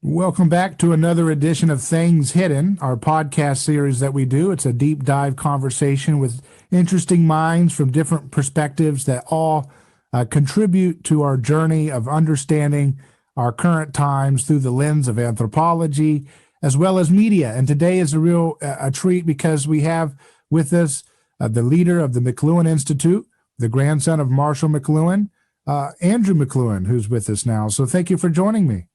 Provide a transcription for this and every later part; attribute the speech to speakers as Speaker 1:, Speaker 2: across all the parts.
Speaker 1: Welcome back to another edition of Things Hidden, our podcast series that we do. It's a deep dive conversation with interesting minds from different perspectives that all contribute to our journey of understanding our current times through the lens of anthropology as well as media. And today is a real a treat because we have with us the leader of the McLuhan Institute, the grandson of Marshall McLuhan, Andrew McLuhan, who's with us now. So thank you for joining me.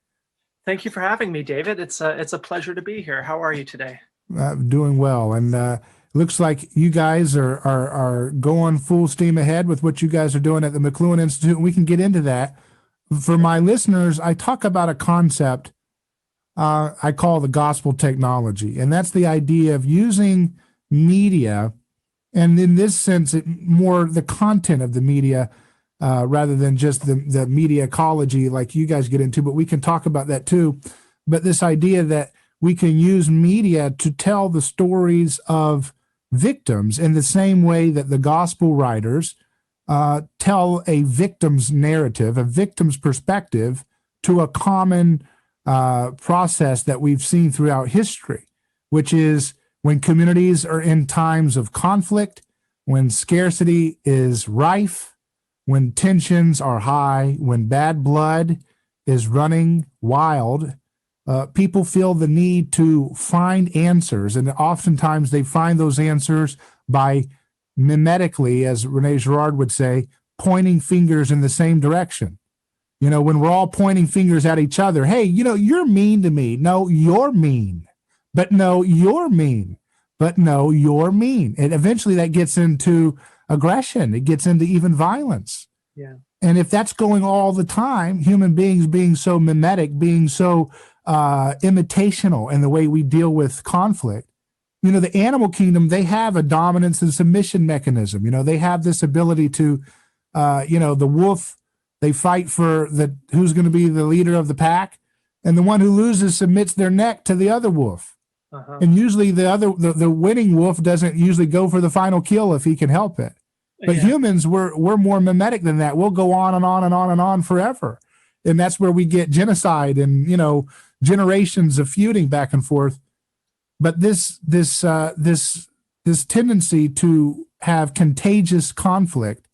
Speaker 2: Thank you for having me, David. It's a pleasure to be here. How are you today?
Speaker 1: Doing well, and looks like you guys are going full steam ahead with what you guys are doing at the McLuhan Institute. And we can get into that. For my listeners, I talk about a concept I call the gospel technology, and that's the idea of using media, and in this sense, more the content of the media rather than just the media ecology like you guys get into, but we can talk about that too. But this idea that we can use media to tell the stories of victims in the same way that the gospel writers tell a victim's narrative, a victim's perspective to a common process that we've seen throughout history, which is when communities are in times of conflict, when scarcity is rife, when tensions are high, when bad blood is running wild, people feel the need to find answers. And oftentimes they find those answers by mimetically, as Rene Girard would say, pointing fingers in the same direction. You know, when we're all pointing fingers at each other, hey, you're mean to me. No, you're mean. But no, you're mean. But no, you're mean. And eventually that gets into aggression. It gets into even violence.
Speaker 2: Yeah.
Speaker 1: And if that's going all the time, human beings being so mimetic, being so imitational in the way we deal with conflict, the animal kingdom, they have a dominance and submission mechanism. They have this ability to, the wolf, they fight for who's going to be the leader of the pack, and the one who loses submits their neck to the other wolf.
Speaker 2: Uh-huh.
Speaker 1: And usually the winning wolf doesn't usually go for the final kill if he can help it. But humans, we're more mimetic than that. We'll go on and on and on and on forever. And that's where we get genocide and, generations of feuding back and forth. But this tendency to have contagious conflict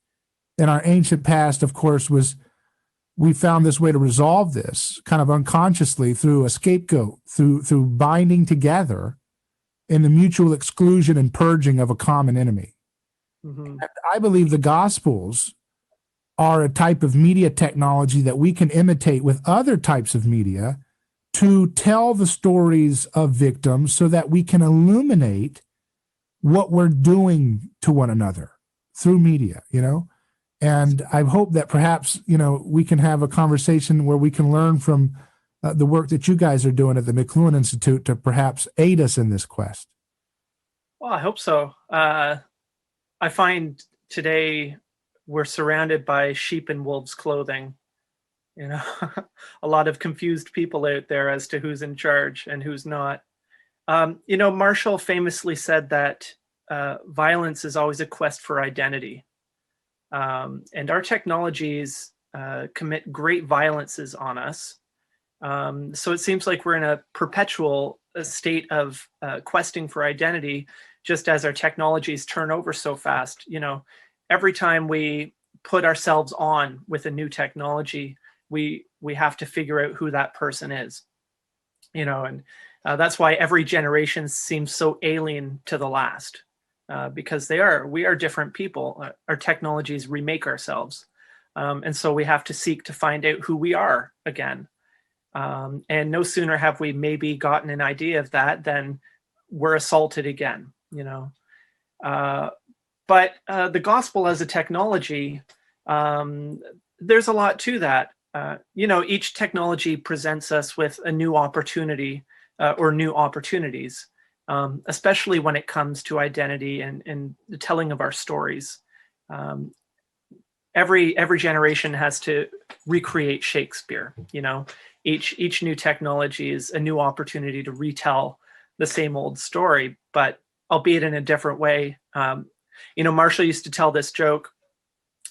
Speaker 1: in our ancient past, of course, we found this way to resolve this kind of unconsciously through a scapegoat, through binding together in the mutual exclusion and purging of a common enemy.
Speaker 2: Mm-hmm.
Speaker 1: I believe the Gospels are a type of media technology that we can imitate with other types of media to tell the stories of victims so that we can illuminate what we're doing to one another through media, And I hope that perhaps, we can have a conversation where we can learn from the work that you guys are doing at the McLuhan Institute to perhaps aid us in this quest.
Speaker 2: Well, I hope so. I find today we're surrounded by sheep in wolves' clothing. A lot of confused people out there as to who's in charge and who's not. Marshall famously said that violence is always a quest for identity. And our technologies commit great violences on us. So it seems like we're in a perpetual state of questing for identity, just as our technologies turn over so fast. Every time we put ourselves on with a new technology, we have to figure out who that person is. And that's why every generation seems so alien to the last. Because we are different people. Our technologies remake ourselves. And so we have to seek to find out who we are again. And no sooner have we maybe gotten an idea of that than we're assaulted again, But the gospel as a technology, there's a lot to that. Each technology presents us with a new opportunity or new opportunities. Especially when it comes to identity and the telling of our stories. Every generation has to recreate Shakespeare. Each new technology is a new opportunity to retell the same old story, but albeit in a different way. Marshall used to tell this joke.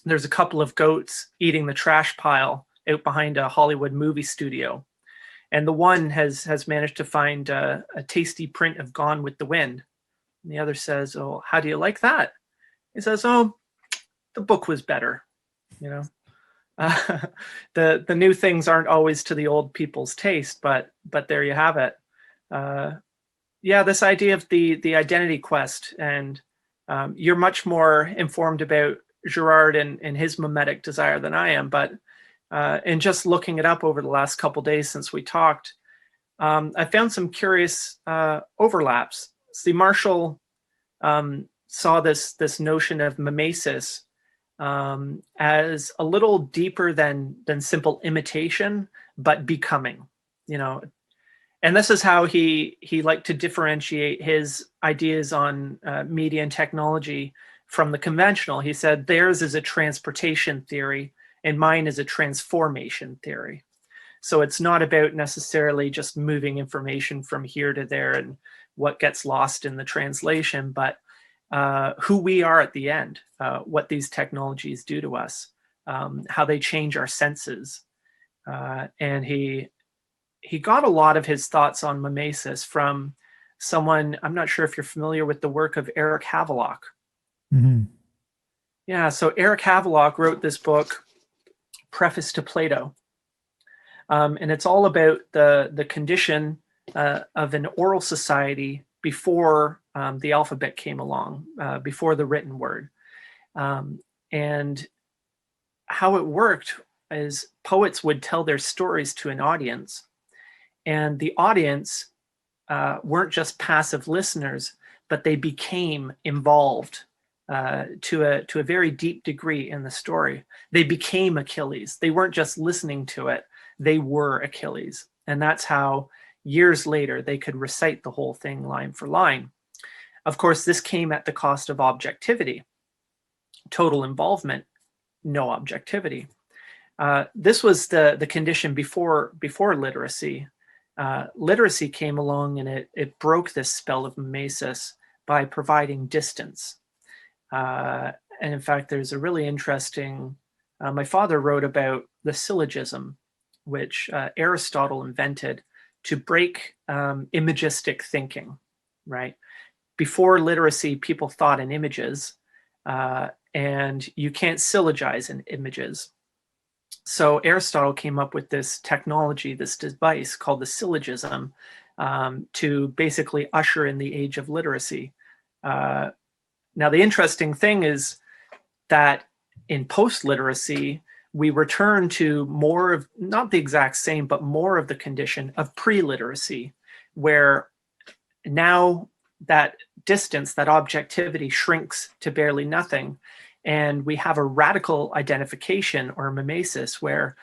Speaker 2: There's a couple of goats eating the trash pile out behind a Hollywood movie studio. And the one has managed to find a tasty print of Gone with the Wind. And the other says, "Oh, how do you like that?" He says, "Oh, the book was better." You know, the new things aren't always to the old people's taste, but there you have it. Yeah, this idea of the identity quest, and you're much more informed about Girard and his mimetic desire than I am, but and just looking it up over the last couple days since we talked, I found some curious overlaps. See, Marshall saw this notion of mimesis as a little deeper than simple imitation, but becoming, you know. And this is how he liked to differentiate his ideas on media and technology from the conventional. He said theirs is a transportation theory and mine is a transformation theory. So it's not about necessarily just moving information from here to there and what gets lost in the translation, but who we are at the end, what these technologies do to us, how they change our senses. And he got a lot of his thoughts on mimesis from someone, I'm not sure if you're familiar with the work of Eric Havelock.
Speaker 1: Mm-hmm.
Speaker 2: Yeah, so Eric Havelock wrote this book, Preface to Plato. And it's all about the condition of an oral society before the alphabet came along, before the written word. And how it worked is poets would tell their stories to an audience, and the audience weren't just passive listeners, but they became involved to a very deep degree in the story. They became Achilles. They weren't just listening to it, they were Achilles. And that's how years later they could recite the whole thing line for line. Of course, this came at the cost of objectivity. Total involvement, no objectivity. This was the condition before literacy. Literacy came along and it broke this spell of mimesis by providing distance. And in fact, there's a really interesting, my father wrote about the syllogism, which Aristotle invented to break imagistic thinking, right? Before literacy, people thought in images, and you can't syllogize in images. So Aristotle came up with this technology, this device called the syllogism, to basically usher in the age of literacy. Now, the interesting thing is that in post-literacy, we return to more of, not the exact same, but more of the condition of pre-literacy, where now that distance, that objectivity shrinks to barely nothing. And we have a radical identification or mimesis where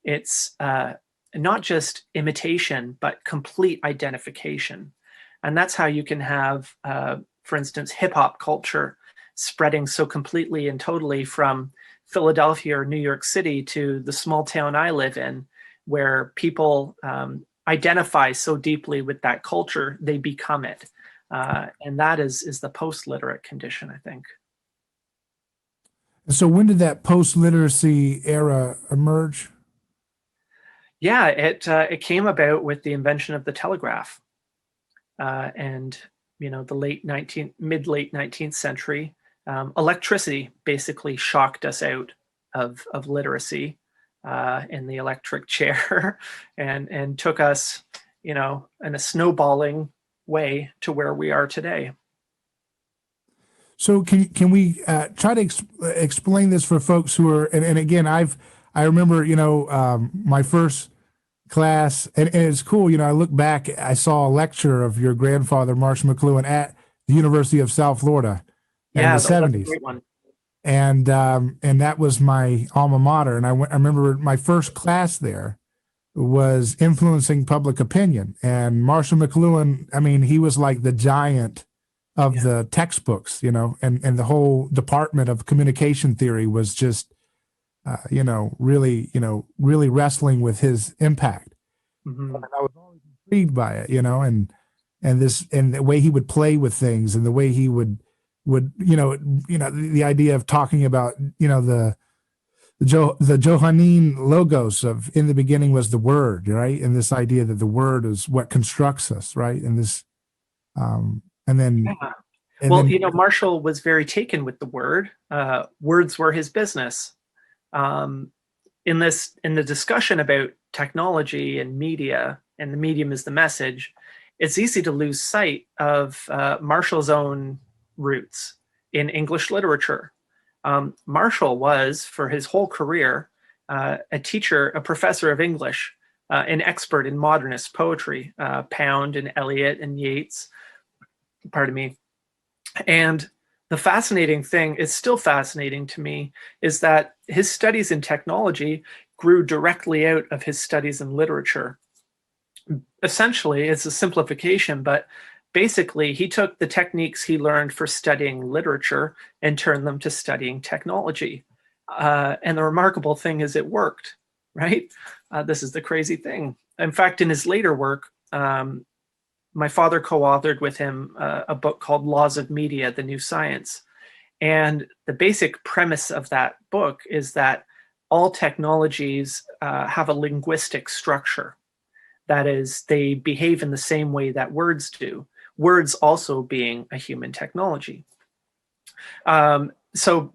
Speaker 2: it's not just imitation, but complete identification. And that's how you can have, for instance, hip hop culture spreading so completely and totally from Philadelphia or New York City to the small town I live in, where people identify so deeply with that culture, they become it. And that is the post-literate condition, I think.
Speaker 1: So when did that post-literacy era emerge?
Speaker 2: Yeah, it came about with the invention of the telegraph, and the mid-late 19th century. Electricity basically shocked us out of literacy in the electric chair, and took us, in a snowballing way to where we are today.
Speaker 1: So can we try to explain this for folks who are, and again, I remember, my first class, and it's cool, I look back, I saw a lecture of your grandfather, Marshall McLuhan, at the University of South Florida in the 70s.
Speaker 2: Great one.
Speaker 1: And that was my alma mater. And I remember my first class there was influencing public opinion. And Marshall McLuhan, I mean, he was like the giant of the textbooks, and the whole department of communication theory was just, really wrestling with his impact.
Speaker 2: Mm-hmm.
Speaker 1: And I was always intrigued by it, and the way he would play with things, and the way he would the idea of talking about, the the Johannine logos of in the beginning was the word, right? And this idea that the word is what constructs us, right? And this, and then,
Speaker 2: Yeah.
Speaker 1: and
Speaker 2: Well,
Speaker 1: then,
Speaker 2: you know, Marshall was very taken with the word. Words were his business. Um, in the discussion about technology and media, and the medium is the message, it's easy to lose sight of Marshall's own roots in English literature. Marshall was, for his whole career, a teacher, a professor of English, an expert in modernist poetry, Pound and Eliot and Yeats, pardon me. And the fascinating thing, is still fascinating to me, is that his studies in technology grew directly out of his studies in literature. Essentially, it's a simplification, but basically he took the techniques he learned for studying literature and turned them to studying technology. And the remarkable thing is it worked, right? This is the crazy thing. In fact, in his later work, my father co-authored with him a book called Laws of Media, The New Science. And the basic premise of that book is that all technologies have a linguistic structure. That is, they behave in the same way that words do, words also being a human technology. So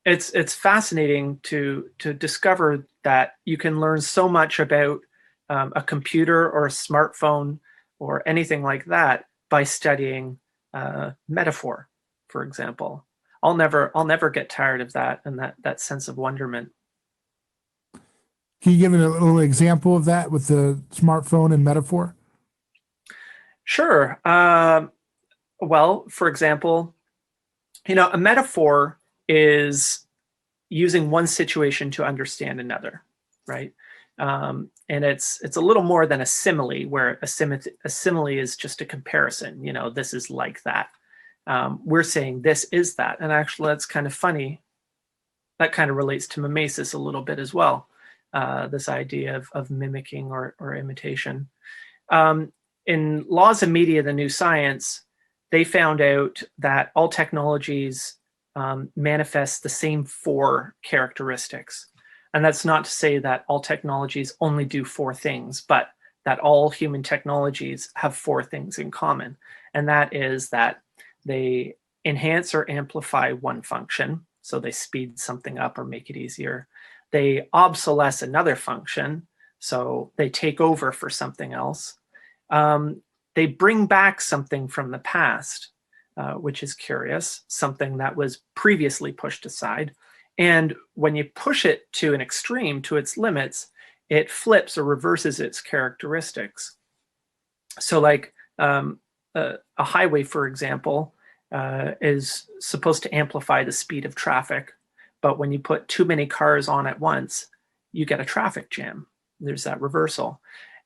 Speaker 2: it's fascinating to discover that you can learn so much about a computer or a smartphone or anything like that by studying metaphor, for example. I'll never get tired of that, and that sense of wonderment.
Speaker 1: can you give a little example of that with the smartphone and metaphor?
Speaker 2: Sure. Well, for example, you know, a metaphor is using one situation to understand another, right? And it's a little more than a simile, where a simile is just a comparison. You know, this is like that. We're saying this is that, and actually, that's kind of funny. That kind of relates to mimesis a little bit as well. This idea of mimicking or imitation. In Laws of Media, the New Science, they found out that all technologies manifest the same 4 characteristics. And that's not to say that all technologies only do 4 things, but that all human technologies have 4 things in common. And that is that they enhance or amplify one function, so they speed something up or make it easier. They obsolesce another function, so they take over for something else. They bring back something from the past, which is curious, something that was previously pushed aside. And when you push it to an extreme, to its limits, it flips or reverses its characteristics. So like a highway, for example, is supposed to amplify the speed of traffic. But when you put too many cars on at once, you get a traffic jam. There's that reversal.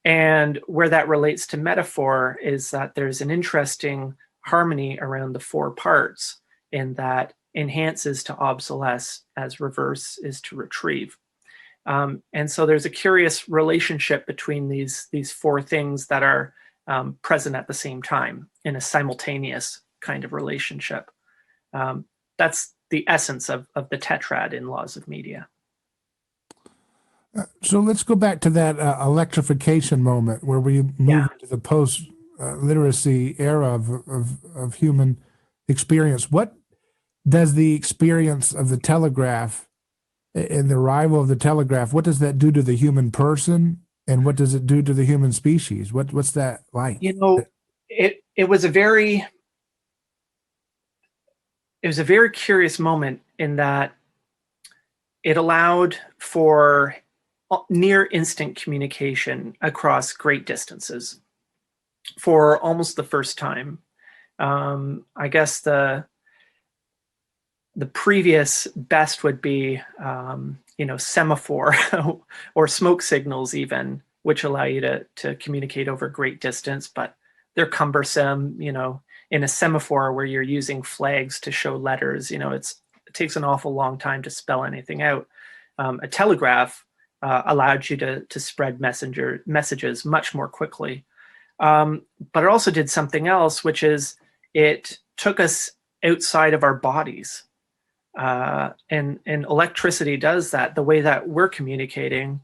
Speaker 2: And where that relates to metaphor is that there's an interesting harmony around the 4 parts, in that enhance is to obsolesce as reverse is to retrieve. And so there's a curious relationship between these 4 things that are present at the same time in a simultaneous kind of relationship. That's the essence of the tetrad in Laws of Media.
Speaker 1: So let's go back to that electrification moment where we move into the post literacy era of human experience. What does the experience of the telegraph and the arrival of the telegraph, what does that do to the human person, and what does it do to the human species? What's that like?
Speaker 2: You know, it was a very curious moment, in that it allowed for near instant communication across great distances for almost the first time. I guess the previous best would be, semaphore or smoke signals even, which allow you to communicate over great distance, but they're cumbersome. You know, in a semaphore where you're using flags to show letters, you know, it takes an awful long time to spell anything out. A telegraph allowed you to spread messages much more quickly. But it also did something else, which is it took us outside of our bodies. And electricity does that. The way that we're communicating,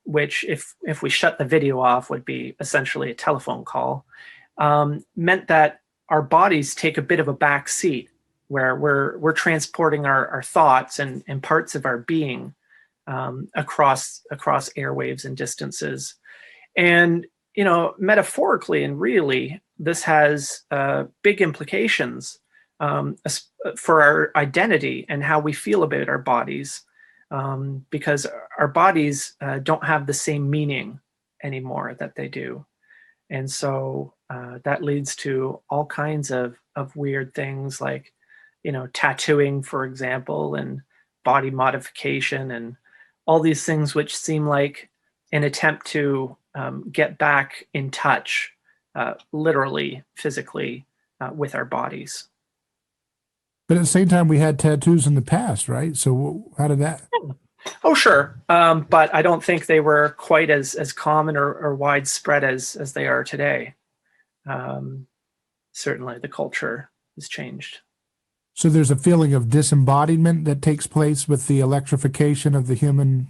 Speaker 2: which if we shut the video off would be essentially a telephone call, meant that our bodies take a bit of a back seat, where we're transporting our thoughts and parts of our being across airwaves and distances. And metaphorically and really, this has big implications for our identity and how we feel about our bodies, because our bodies don't have the same meaning anymore that they do. And so that leads to all kinds of weird things like, tattooing, for example, and body modification, and all these things which seem like an attempt to get back in touch, literally, physically, with our bodies.
Speaker 1: But at the same time, we had tattoos in the past, right? So how did that?
Speaker 2: Oh, sure. But I don't think they were quite as common or widespread as they are today. Certainly the culture has changed.
Speaker 1: So there's a feeling of disembodiment that takes place with the electrification of the human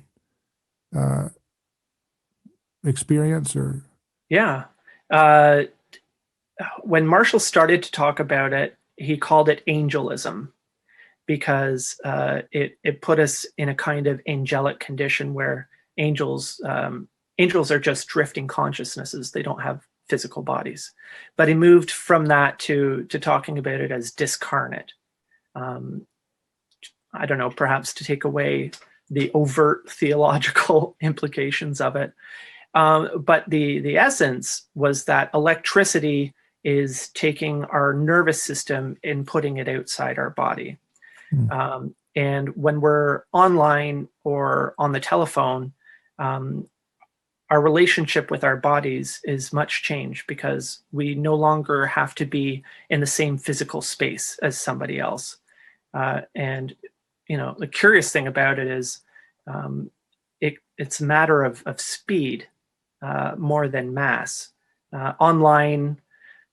Speaker 1: experience, or?
Speaker 2: Yeah. When Marshall started to talk about it, he called it angelism, because it put us in a kind of angelic condition where angels are just drifting consciousnesses. They don't have physical bodies. But he moved from that to talking about it as discarnate. I don't know, perhaps to take away the overt theological implications of it. But the essence was that electricity is taking our nervous system and putting it outside our body. And when we're online or on the telephone, our relationship with our bodies is much changed, because we no longer have to be in the same physical space as somebody else. And the curious thing about it is it's a matter of speed more than mass. Online,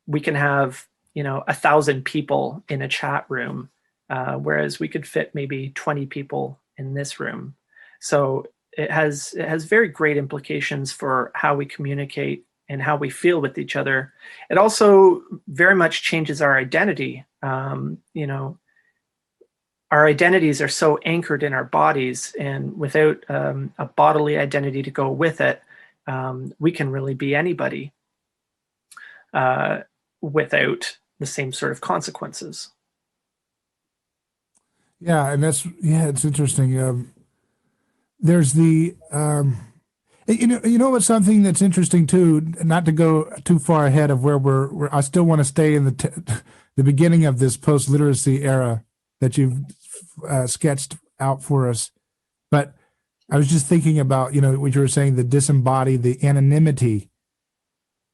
Speaker 2: we can have 1,000 people in a chat room, whereas we could fit maybe 20 people in this room. So it has very great implications for how we communicate and how we feel with each other. It also very much changes our identity. Our identities are so anchored in our bodies, and without a bodily identity to go with it, we can really be anybody without the same sort of consequences.
Speaker 1: Yeah, and it's interesting. There's the what's something that's interesting too, not to go too far ahead of where I still want to stay in the beginning of this post-literacy era that you've sketched out for us. But I was just thinking about, what you were saying, the disembodied, the anonymity,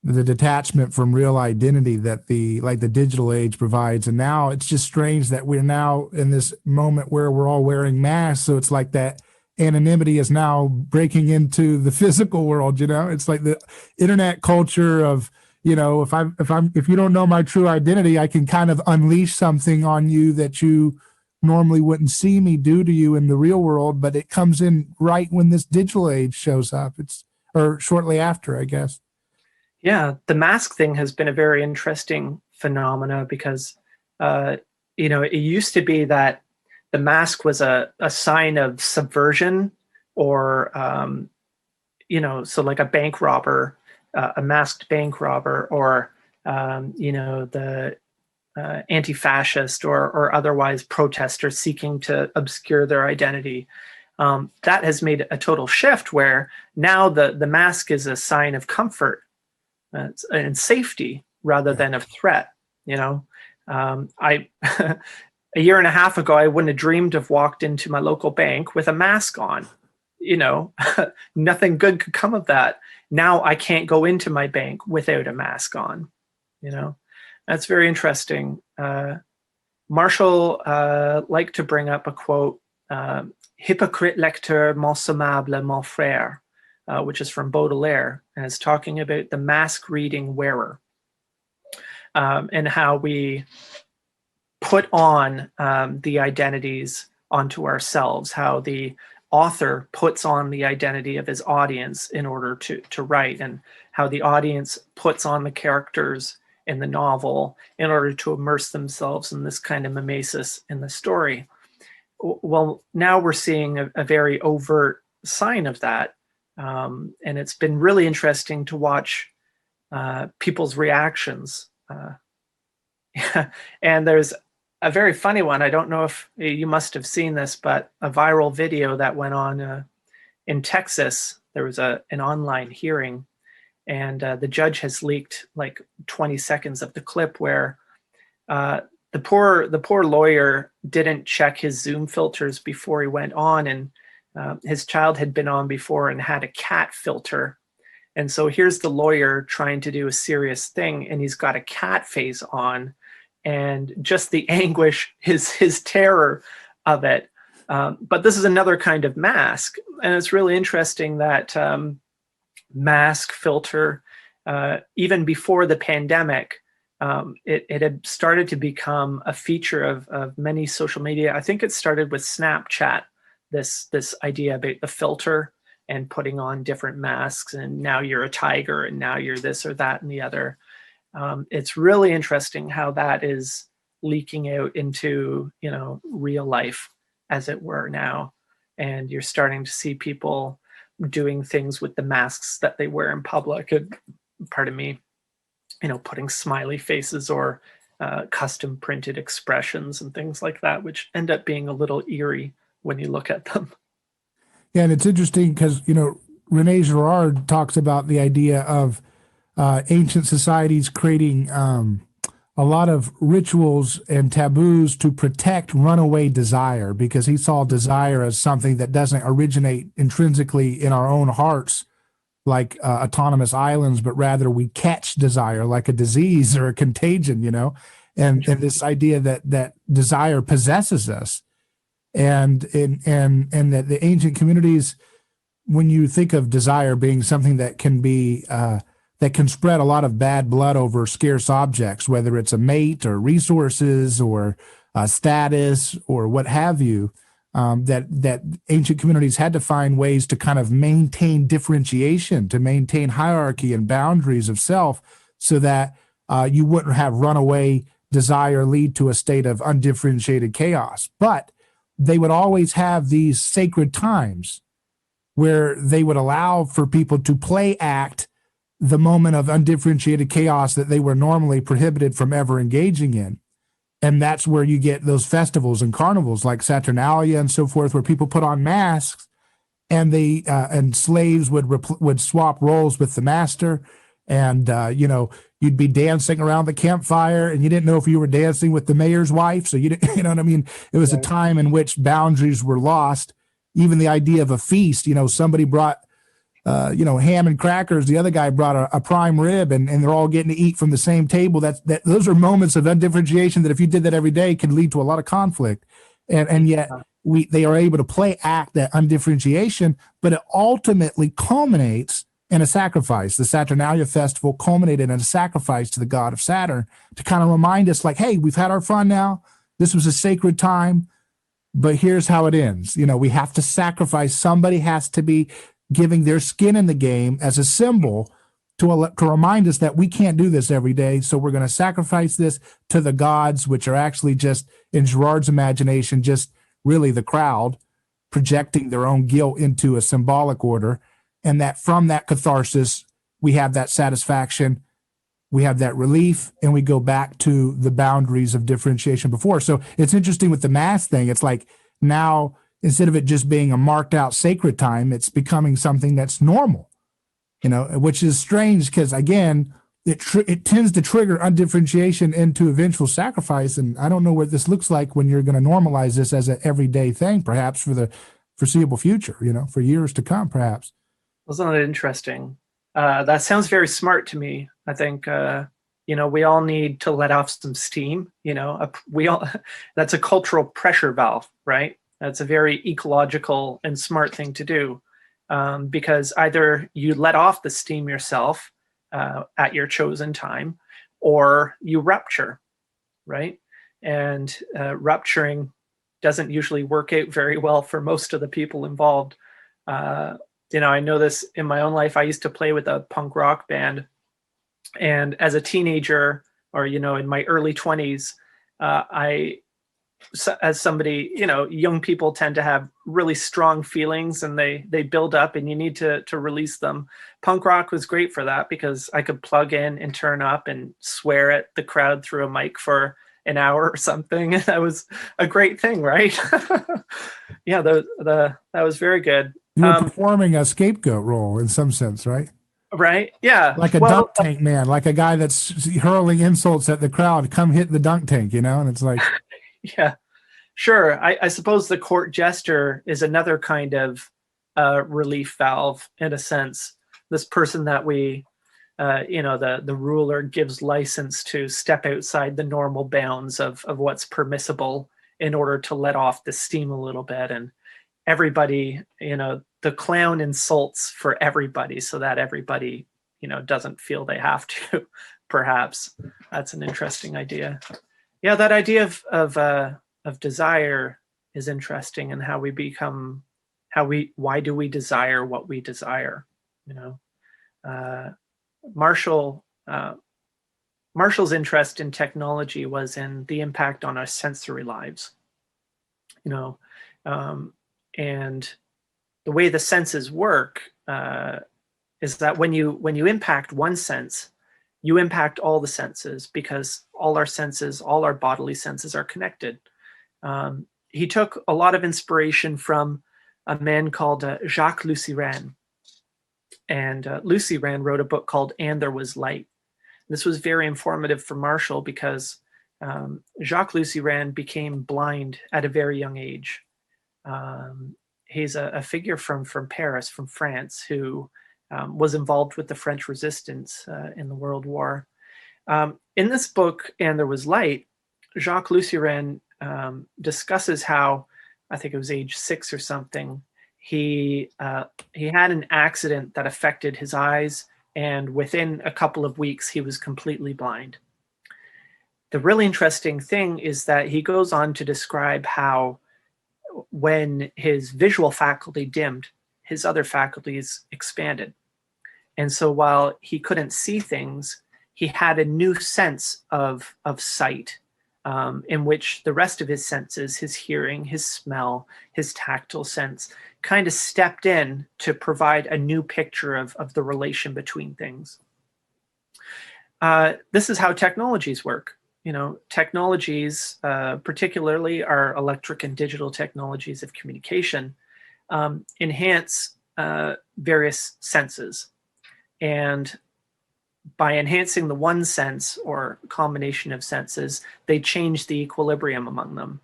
Speaker 1: the detachment from real identity that the digital age provides. And now it's just strange that we're now in this moment where we're all wearing masks. So it's like that anonymity is now breaking into the physical world. It's like the internet culture of, if you don't know my true identity, I can kind of unleash something on you that you normally wouldn't see me do to you in the real world, but it comes in right when this digital age shows up. Or shortly after, I guess.
Speaker 2: Yeah, the mask thing has been a very interesting phenomena, because it used to be that the mask was a sign of subversion, or so like a bank robber, a masked bank robber, or the anti-fascist or otherwise protester seeking to obscure their identity. That has made a total shift, where now the mask is a sign of comfort and safety rather than of threat. I a year and a half ago, I wouldn't have dreamed of walked into my local bank with a mask on. Nothing good could come of that. Now I can't go into my bank without a mask on. That's very interesting. Marshall liked to bring up a quote, "Hypocrite lecteur, mon semblable, mon frère," which is from Baudelaire, and it's talking about the mask reading wearer, and how we put on the identities onto ourselves, how the author puts on the identity of his audience in order to write, and how the audience puts on the characters in the novel in order to immerse themselves in this kind of mimesis in the story. Well, now we're seeing a very overt sign of that. And it's been really interesting to watch people's reactions. And there's a very funny one. I don't know if you must have seen this, but a viral video that went on in Texas. There was an online hearing, and the judge has leaked like 20 seconds of the clip where the poor lawyer didn't check his Zoom filters before he went on, and his child had been on before and had a cat filter. And so here's the lawyer trying to do a serious thing, and he's got a cat face on, and just the anguish, his terror of it. But this is another kind of mask, and it's really interesting that mask filter, even before the pandemic, it had started to become a feature of many social media. I think it started with Snapchat, this idea about the filter and putting on different masks, and now you're a tiger, and now you're this or that and the other. It's really interesting how that is leaking out into, real life, as it were, now. And you're starting to see people doing things with the masks that they wear in public. Pardon me, putting smiley faces or custom printed expressions and things like that, which end up being a little eerie when you look at them.
Speaker 1: Yeah, and it's interesting because, Rene Girard talks about the idea of ancient societies creating a lot of rituals and taboos to protect runaway desire, because he saw desire as something that doesn't originate intrinsically in our own hearts like autonomous islands, but rather we catch desire like a disease or a contagion, and this idea that desire possesses us. And that the ancient communities, when you think of desire being something that can be that can spread a lot of bad blood over scarce objects, whether it's a mate or resources or status or what have you, that ancient communities had to find ways to kind of maintain differentiation, to maintain hierarchy and boundaries of self, so that you wouldn't have runaway desire lead to a state of undifferentiated chaos. But they would always have these sacred times where they would allow for people to play act the moment of undifferentiated chaos that they were normally prohibited from ever engaging in. And that's where you get those festivals and carnivals like Saturnalia and so forth, where people put on masks, and they and slaves would swap roles with the master. And, you'd be dancing around the campfire, and you didn't know if you were dancing with the mayor's wife. So you didn't, you know what I mean? It was a time in which boundaries were lost. Even the idea of a feast, somebody brought, ham and crackers. The other guy brought a prime rib, and they're all getting to eat from the same table. Those are moments of undifferentiation that if you did that every day can lead to a lot of conflict. And yet they are able to play act that undifferentiation, but it ultimately culminates in a sacrifice. The Saturnalia festival culminated in a sacrifice to the god of Saturn to kind of remind us, like, hey, we've had our fun now. This was a sacred time, but here's how it ends. We have to sacrifice. Somebody has to be giving their skin in the game as a symbol to remind us that we can't do this every day. So we're going to sacrifice this to the gods, which are actually just, in Girard's imagination, just really the crowd projecting their own guilt into a symbolic order. And that from that catharsis, we have that satisfaction, we have that relief, and we go back to the boundaries of differentiation before. So it's interesting with the mass thing. It's like now, instead of it just being a marked out sacred time, it's becoming something that's normal, which is strange because, again, it tends to trigger undifferentiation into eventual sacrifice. And I don't know what this looks like when you're going to normalize this as an everyday thing, perhaps for the foreseeable future, for years to come, perhaps.
Speaker 2: Wasn't that interesting? That sounds very smart to me. I think, we all need to let off some steam, that's a cultural pressure valve, right? That's a very ecological and smart thing to do, because either you let off the steam yourself at your chosen time, or you rupture, right? and rupturing doesn't usually work out very well for most of the people involved. I know this in my own life. I used to play with a punk rock band, and as a teenager, or in my early 20s, as somebody, young people tend to have really strong feelings, and they build up, and you need to release them. Punk rock was great for that, because I could plug in and turn up and swear at the crowd through a mic for an hour or something. That was a great thing, right? Yeah, that was very good.
Speaker 1: You were performing a scapegoat role in some sense, right?
Speaker 2: Right. Yeah.
Speaker 1: Like a dunk tank man, like a guy that's hurling insults at the crowd. Come hit the dunk tank, and it's like,
Speaker 2: yeah, sure. I suppose the court jester is another kind of relief valve, in a sense. This person that we, the ruler gives license to step outside the normal bounds of what's permissible in order to let off the steam a little bit. And everybody, the clown insults for everybody, so that everybody, doesn't feel they have to. Perhaps that's an interesting idea. Yeah, that idea of desire is interesting, and how we become, why do we desire what we desire? Marshall's interest in technology was in the impact on our sensory lives. And the way the senses work is that when you impact one sense, you impact all the senses, because all our senses, all our bodily senses, are connected. He took a lot of inspiration from a man called Jacques Lucien. And Lucien wrote a book called And There Was Light. This was very informative for Marshall, because Jacques Lucien became blind at a very young age. He's a figure from Paris, from France, who was involved with the French resistance in the World War. In this book, And There Was Light, Jacques Lucien discusses how, I think it was age 6 or something, he had an accident that affected his eyes, and within a couple of weeks, he was completely blind. The really interesting thing is that he goes on to describe how, when his visual faculty dimmed, his other faculties expanded. And so while he couldn't see things, he had a new sense of sight, in which the rest of his senses, his hearing, his smell, his tactile sense, kind of stepped in to provide a new picture of the relation between things. This is how technologies work. Technologies, particularly our electric and digital technologies of communication, enhance various senses. And by enhancing the one sense, or combination of senses, they change the equilibrium among them.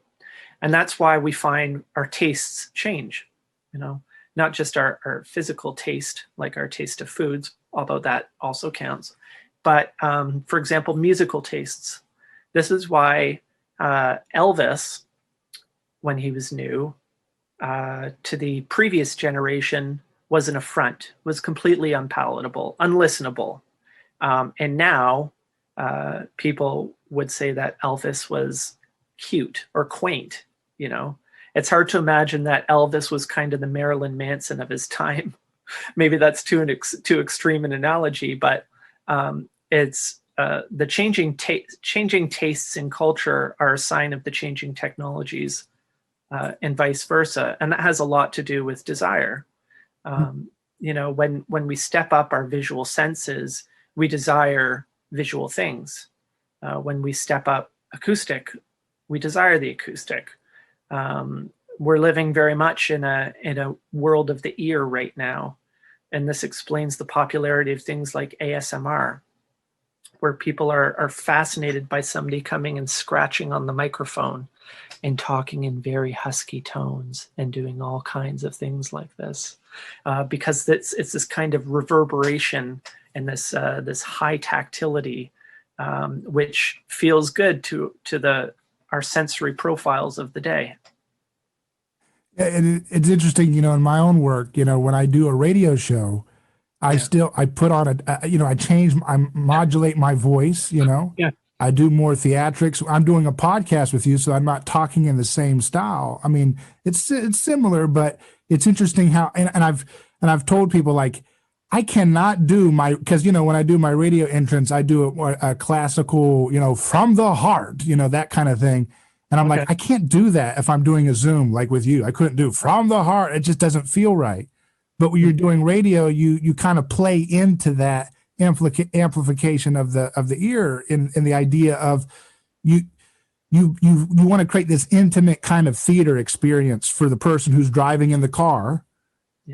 Speaker 2: And that's why we find our tastes change, not just our physical taste, like our taste of foods, although that also counts, but for example, musical tastes. This is why Elvis, when he was new, to the previous generation, was an affront, was completely unpalatable, unlistenable. And now people would say that Elvis was cute or quaint. It's hard to imagine that Elvis was kind of the Marilyn Manson of his time. Maybe that's too extreme an analogy, but it's the changing tastes in culture are a sign of the changing technologies, and vice versa. And that has a lot to do with desire. When we step up our visual senses, we desire visual things. When we step up acoustic, we desire the acoustic. We're living very much in a world of the ear right now. And this explains the popularity of things like ASMR, where people are fascinated by somebody coming and scratching on the microphone and talking in very husky tones and doing all kinds of things like this, because it's this kind of reverberation and this high tactility, which feels good to our sensory profiles of the day.
Speaker 1: And it's interesting, in my own work, when I do a radio show, I put on I modulate my voice,
Speaker 2: Yeah.
Speaker 1: I do more theatrics. I'm doing a podcast with you, so I'm not talking in the same style. I mean, it's similar, but it's interesting how and I've told people like I cannot do my because when I do my radio entrance, I do a classical, from the heart, that kind of thing. And I'm
Speaker 2: Okay.
Speaker 1: like, I can't do that if I'm doing a Zoom like with you. I couldn't do from the heart. It just doesn't feel right. But when you're doing radio, you kind of play into that amplification of the ear in the idea of you you want to create this intimate kind of theater experience for the person who's driving in the car,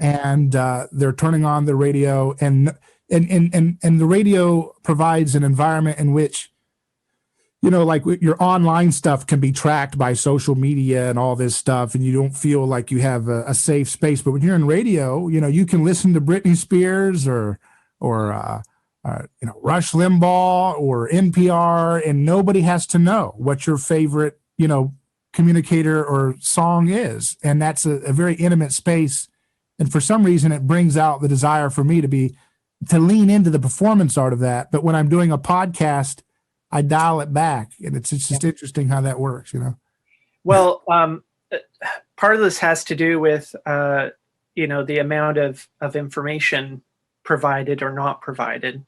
Speaker 1: and they're turning on the radio, and the radio provides an environment in which like your online stuff can be tracked by social media and all this stuff, and you don't feel like you have a safe space. But when you're in radio, you can listen to Britney Spears or Rush Limbaugh or NPR, and nobody has to know what your favorite, communicator or song is. And that's a very intimate space. And for some reason, it brings out the desire for me to lean into the performance art of that. But when I'm doing a podcast, I dial it back, and it's just interesting how that works,
Speaker 2: Well, part of this has to do with, the amount of information provided or not provided.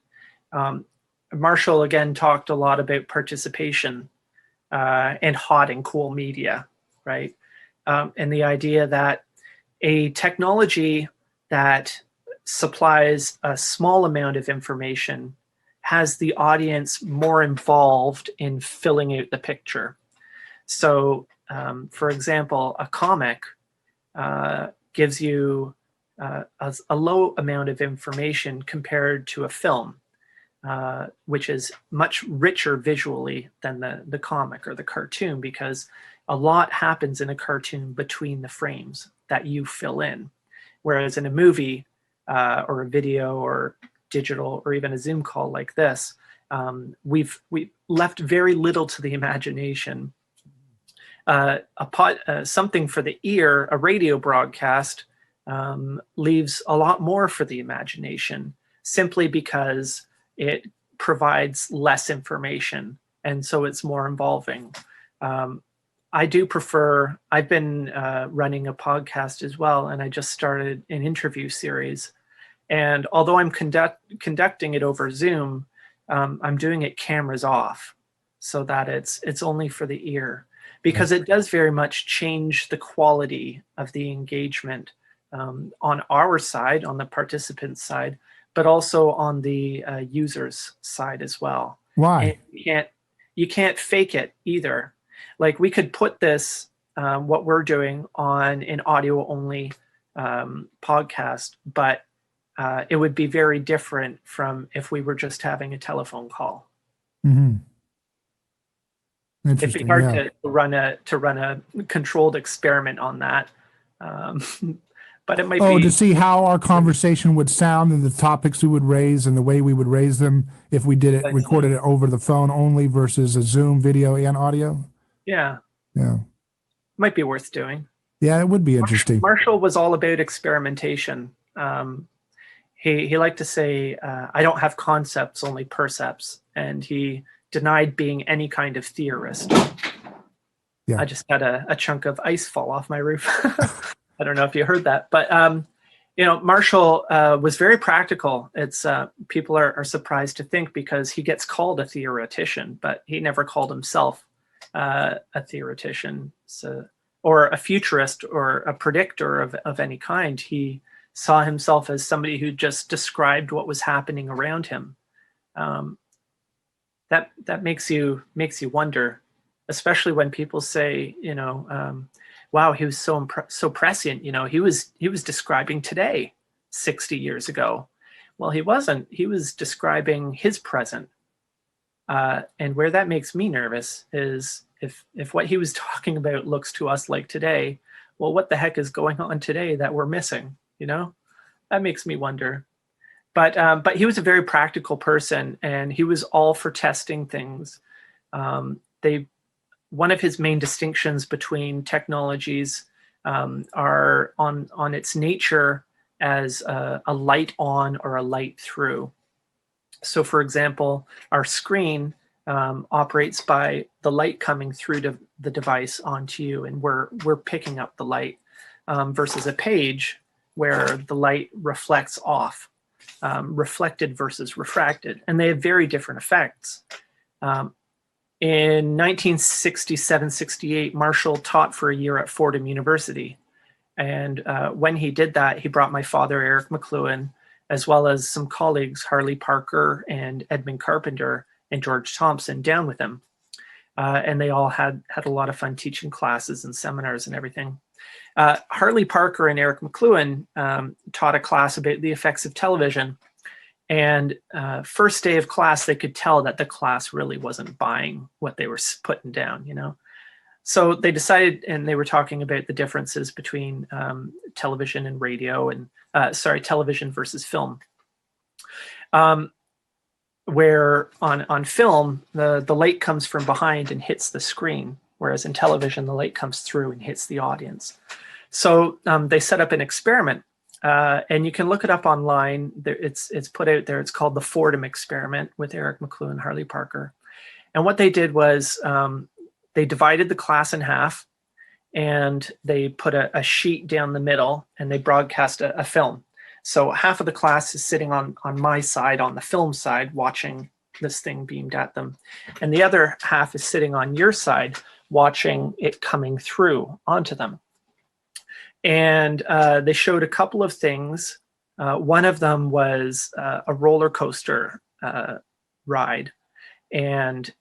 Speaker 2: Marshall, again, talked a lot about participation and hot and cool media, right? And the idea that a technology that supplies a small amount of information has the audience more involved in filling out the picture. So, for example, a comic gives you a low amount of information compared to a film, which is much richer visually than the comic or the cartoon, because a lot happens in a cartoon between the frames that you fill in. Whereas in a movie or a video or digital or even a Zoom call like this, we've left very little to the imagination. Something for the ear, a radio broadcast, leaves a lot more for the imagination, simply because it provides less information, and so it's more involving. I do prefer, I've been running a podcast as well, and I just started an interview series. And although I'm conducting it over Zoom, I'm doing it cameras off, so that it's only for the ear, because it does very much change the quality of the engagement on our side, on the participant's side, but also on the user's side as well.
Speaker 1: Why?
Speaker 2: And you can't fake it either. Like, we could put this, what we're doing, on an audio only podcast, but it would be very different from if we were just having a telephone call.
Speaker 1: Mm-hmm.
Speaker 2: It'd be hard to run a controlled experiment on that, but it might be.
Speaker 1: To see how our conversation would sound and the topics we would raise and the way we would raise them if we did it, recorded it over the phone only versus a Zoom video and audio.
Speaker 2: Yeah. Might be worth doing.
Speaker 1: Yeah, it would be interesting.
Speaker 2: Marshall was all about experimentation. He liked to say, I don't have concepts, only percepts. And he denied being any kind of theorist. Yeah. I just had a chunk of ice fall off my roof. I don't know if you heard that. But, Marshall was very practical. It's people are surprised to think, because he gets called a theoretician, but he never called himself a theoretician, or a futurist or a predictor of any kind. He saw himself as somebody who just described what was happening around him. That makes you wonder, especially when people say, wow, he was so prescient. He was describing today 60 years ago. Well, he wasn't. He was describing his present. And where that makes me nervous is if what he was talking about looks to us like today, well, what the heck is going on today that we're missing? That makes me wonder. But he was a very practical person, and he was all for testing things. One of his main distinctions between technologies are on its nature as a light on or a light through. So, for example, our screen operates by the light coming through the device onto you, and we're picking up the light, versus a page where the light reflects off, reflected versus refracted, and they have very different effects. In 1967-68, Marshall taught for a year at Fordham University. And when he did that, he brought my father, Eric McLuhan, as well as some colleagues, Harley Parker and Edmund Carpenter and George Thompson, down with him. And they all had a lot of fun teaching classes and seminars and everything. Harley Parker and Eric McLuhan taught a class about the effects of television. And first day of class, they could tell that the class really wasn't buying what they were putting down, you know. So they decided, and they were talking about the differences between television and radio, and television versus film. Where on film, the light comes from behind and hits the screen, whereas in television, the light comes through and hits the audience. So they set up an experiment. And you can look it up online. It's put out there. It's called the Fordham experiment with Eric McLuhan, Harley Parker. And what they did was they divided the class in half, and they put a sheet down the middle, and they broadcast a film. So half of the class is sitting on my side, on the film side, watching this thing beamed at them. And the other half is sitting on your side, watching it coming through onto them. And they showed a couple of things. One of them was a roller coaster ride. And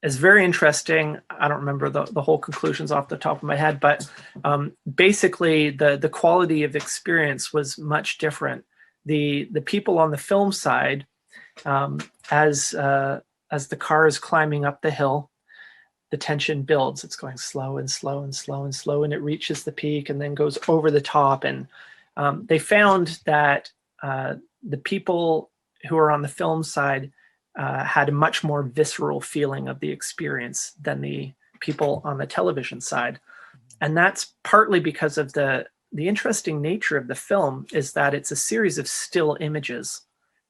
Speaker 2: it's very interesting. I don't remember the whole conclusions off the top of my head, but basically the quality of experience was much different. The people on the film side, as the car is climbing up the hill, the tension builds. It's going slow and slow and slow and slow, and it reaches the peak and then goes over the top. And they found that the people who are on the film side had a much more visceral feeling of the experience than the people on the television side. And that's partly because of the interesting nature of the film is that it's a series of still images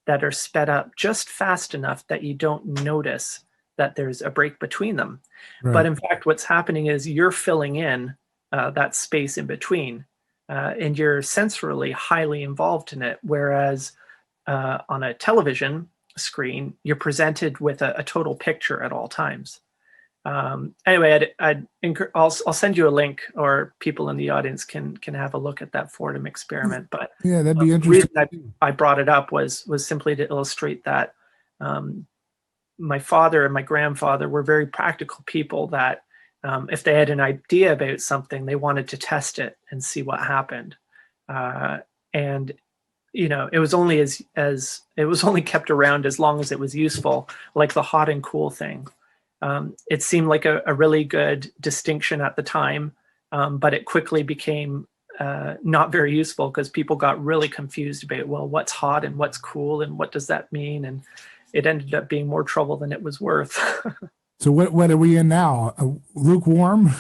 Speaker 2: that are sped up just fast enough that you don't notice that there's a break between them. Right. But in fact, what's happening is you're filling in that space in between, and you're sensorily highly involved in it. Whereas on a television screen, you're presented with a total picture at all times. Anyway, I'll send you a link, or people in the audience can have a look at that Fordham experiment. But
Speaker 1: yeah, that'd be interesting.
Speaker 2: The reason I brought it up was simply to illustrate that my father and my grandfather were very practical people that if they had an idea about something, they wanted to test it and see what happened. And you know, it was only it was only kept around as long as it was useful, like the hot and cool thing. It seemed like a really good distinction at the time, but it quickly became not very useful because people got really confused about, well, what's hot and what's cool and what does that mean? And it ended up being more trouble than it was worth.
Speaker 1: So what are we in now? Lukewarm?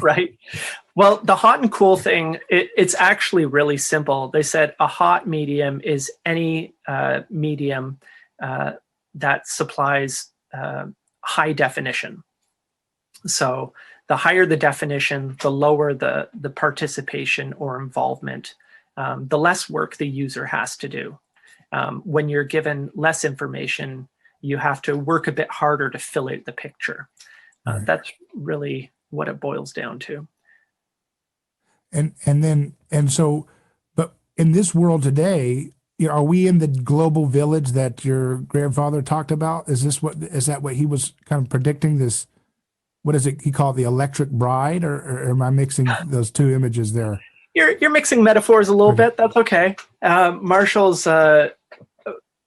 Speaker 2: Right. Well, the hot and cool thing, it's actually really simple. They said a hot medium is any medium that supplies high definition. So the higher the definition, the lower the participation or involvement, the less work the user has to do. When you're given less information, you have to work a bit harder to fill out the picture.
Speaker 1: Right.
Speaker 2: That's really what it boils down to.
Speaker 1: And so, but in this world today, are we in the global village that your grandfather talked about? Is that what he was kind of predicting? This, what is it he called, the electric bride, or am I mixing those two images there?
Speaker 2: You're mixing metaphors a little bit. That's okay. Marshall's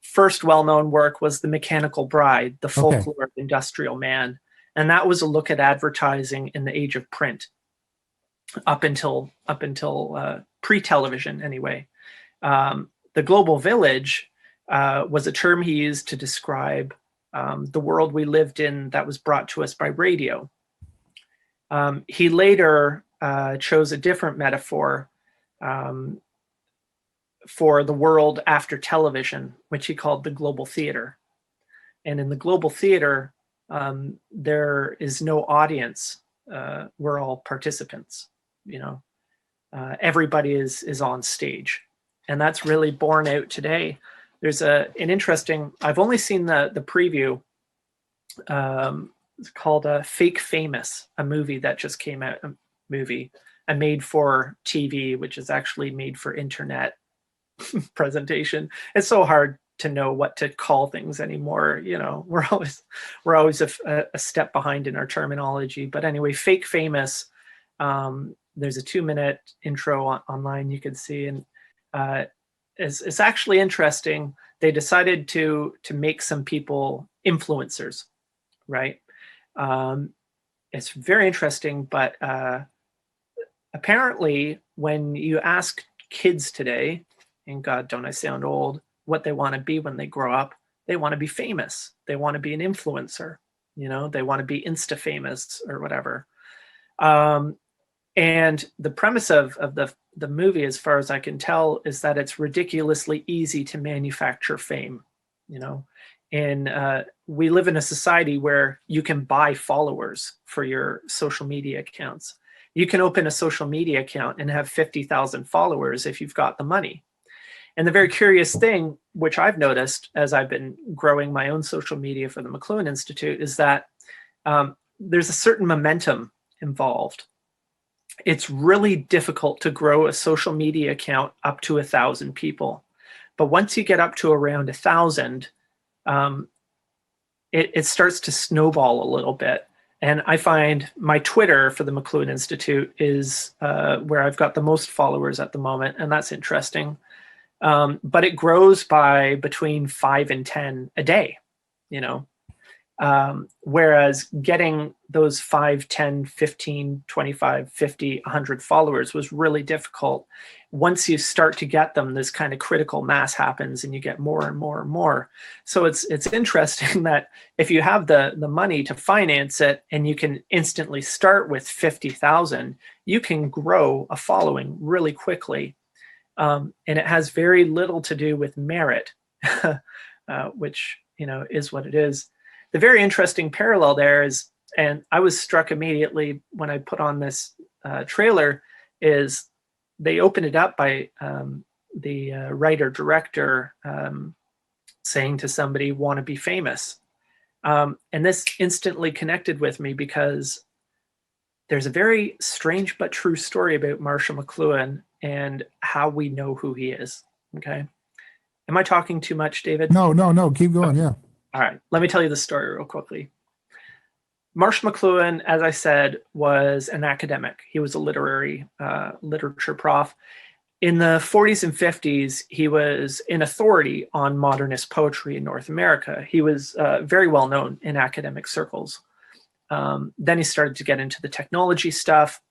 Speaker 2: first well-known work was The Mechanical Bride, the folklore of industrial man. And that was a look at advertising in the age of print, up until pre-television anyway. The global village was a term he used to describe the world we lived in that was brought to us by radio. He later chose a different metaphor for the world after television, which he called the global theater. And in the global theater, there is no audience. We're all participants, you know. Everybody is on stage. And that's really borne out today. There's an interesting, I've only seen the preview. It's called Fake Famous, a movie that just came out, a made for TV, which is actually made for internet presentation. It's so hard to know what to call things anymore. You know, we're always a step behind in our terminology. But anyway, Fake Famous, there's a 2-minute intro online you can see, and it's actually interesting. They decided to make some people influencers, right? It's very interesting, but apparently when you ask kids today, and God, don't I sound old, what they want to be when they grow up, they want to be famous. They want to be an influencer, you know, they want to be Insta famous or whatever. And the premise of the movie, as far as I can tell, is that it's ridiculously easy to manufacture fame, you know. And we live in a society where you can buy followers for your social media accounts. You can open a social media account and have 50,000 followers if you've got the money. And the very curious thing, which I've noticed as I've been growing my own social media for the McLuhan Institute, is that there's a certain momentum involved. It's really difficult to grow a social media account up to 1,000 people. But once you get up to around 1,000, it starts to snowball a little bit. And I find my Twitter for the McLuhan Institute is where I've got the most followers at the moment, and that's interesting. But it grows by between 5 and 10 a day, you know. Whereas getting those 5, 10, 15, 25, 50, 100 followers was really difficult. Once you start to get them, this kind of critical mass happens and you get more and more and more. So it's interesting that if you have the money to finance it and you can instantly start with 50,000, you can grow a following really quickly. And it has very little to do with merit, which, you know, is what it is. The very interesting parallel there is, and I was struck immediately when I put on this trailer, is they open it up by the writer-director saying to somebody, want to be famous. And this instantly connected with me because there's a very strange but true story about Marshall McLuhan and how we know who he is, okay? Am I talking too much, David?
Speaker 1: No, keep going, yeah.
Speaker 2: All right, let me tell you the story real quickly. Marshall McLuhan, as I said, was an academic. He was a literature prof. In the 40s and 50s, he was an authority on modernist poetry in North America. He was very well known in academic circles. Then he started to get into the technology stuff.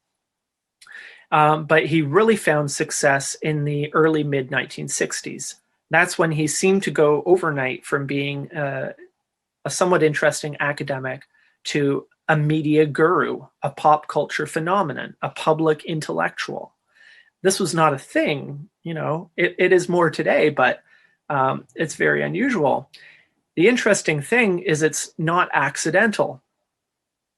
Speaker 2: But he really found success in the early mid-1960s. That's when he seemed to go overnight from being a somewhat interesting academic to a media guru, a pop culture phenomenon, a public intellectual. This was not a thing, you know, it is more today, but it's very unusual. The interesting thing is it's not accidental.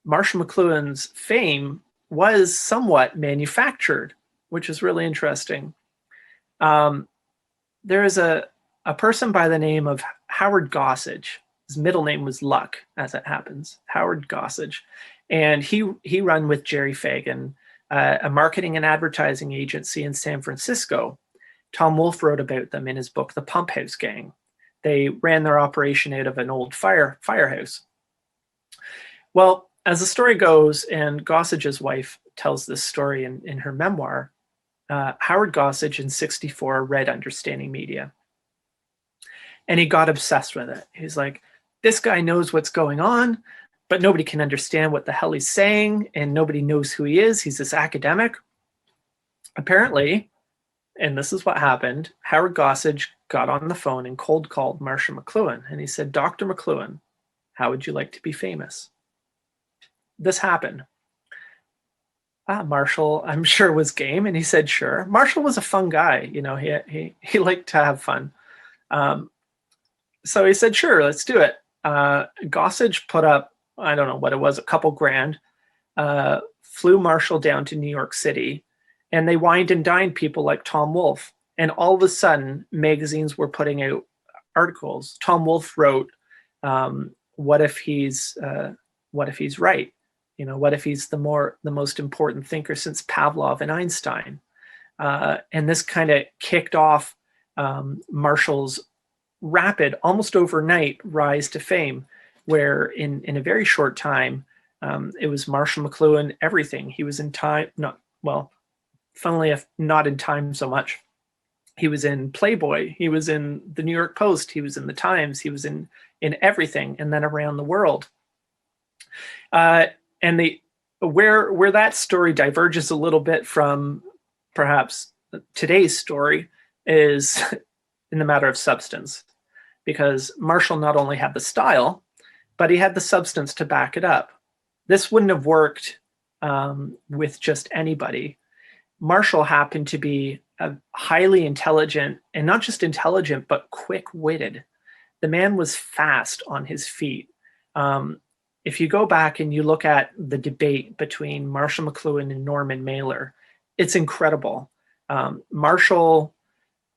Speaker 2: Marshall McLuhan's fame was somewhat manufactured, which is really interesting. There is a person by the name of Howard Gossage. His middle name was Luck, as it happens, Howard Gossage. And he ran with Jerry Fagan, a marketing and advertising agency in San Francisco. Tom Wolfe wrote about them in his book, The Pump House Gang. They ran their operation out of an old firehouse. Well, as the story goes, and Gossage's wife tells this story in her memoir, Howard Gossage in '64 read Understanding Media. And he got obsessed with it. He's like, this guy knows what's going on, but nobody can understand what the hell he's saying, and nobody knows who he is. He's this academic. Apparently, and this is what happened, Howard Gossage got on the phone and cold called Marshall McLuhan, and he said, Dr. McLuhan, how would you like to be famous? This happened. Marshall, I'm sure, was game, and he said sure. Marshall was a fun guy, you know, he liked to have fun. So he said, sure, let's do it. Gossage put up, I don't know what it was, a couple grand, flew Marshall down to New York City, and they wined and dined people like Tom Wolfe. And all of a sudden, magazines were putting out articles. Tom Wolfe wrote, "What if he's right? What if he's the most important thinker since Pavlov and Einstein?" And this kind of kicked off Marshall's rapid, almost overnight rise to fame, where in a very short time, it was Marshall McLuhan, everything. He was in Time, funnily enough, not in Time so much. He was in Playboy, he was in the New York Post, he was in the Times, he was in everything, and then around the world. And where that story diverges a little bit from perhaps today's story is in the matter of substance, because Marshall not only had the style, but he had the substance to back it up. This wouldn't have worked with just anybody. Marshall happened to be a highly intelligent, and not just intelligent, but quick-witted. The man was fast on his feet. If you go back and you look at the debate between Marshall McLuhan and Norman Mailer, it's incredible. Marshall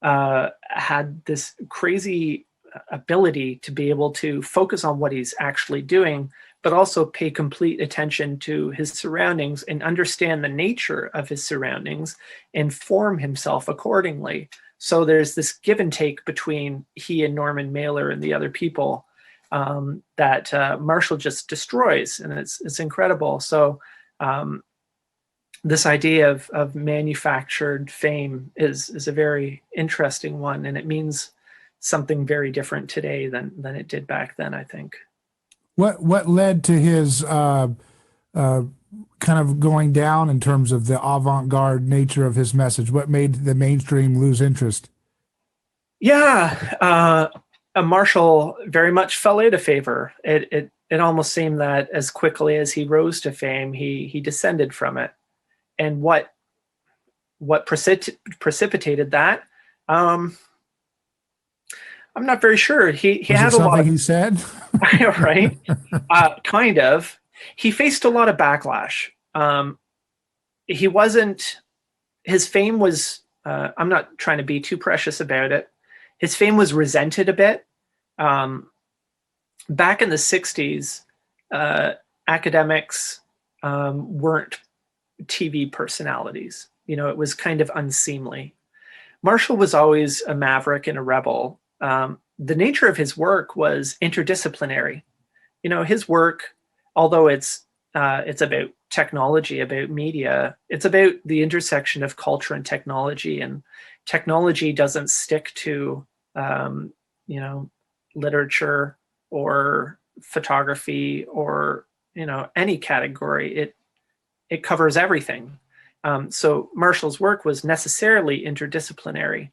Speaker 2: had this crazy ability to be able to focus on what he's actually doing, but also pay complete attention to his surroundings and understand the nature of his surroundings and form himself accordingly. So there's this give and take between he and Norman Mailer and the other people that Marshall just destroys, and it's incredible. So this idea of manufactured fame is a very interesting one, and it means something very different today than it did back then, I think.
Speaker 1: What led to his kind of going down in terms of the avant-garde nature of his message? What made the mainstream lose interest?
Speaker 2: Yeah, Marshall very much fell out of favor. It almost seemed that as quickly as he rose to fame, he descended from it. And what precipitated that? I'm not very sure. He had a lot.
Speaker 1: He said,
Speaker 2: right? Kind of. He faced a lot of backlash. He wasn't. His fame was. I'm not trying to be too precious about it. His fame was resented a bit. Back in the '60s, academics weren't TV personalities. It was kind of unseemly. Marshall was always a maverick and a rebel. The nature of his work was interdisciplinary. His work, although it's about technology, about media, it's about the intersection of culture and technology. And technology doesn't stick to, literature or photography or, any category. It covers everything. So Marshall's work was necessarily interdisciplinary.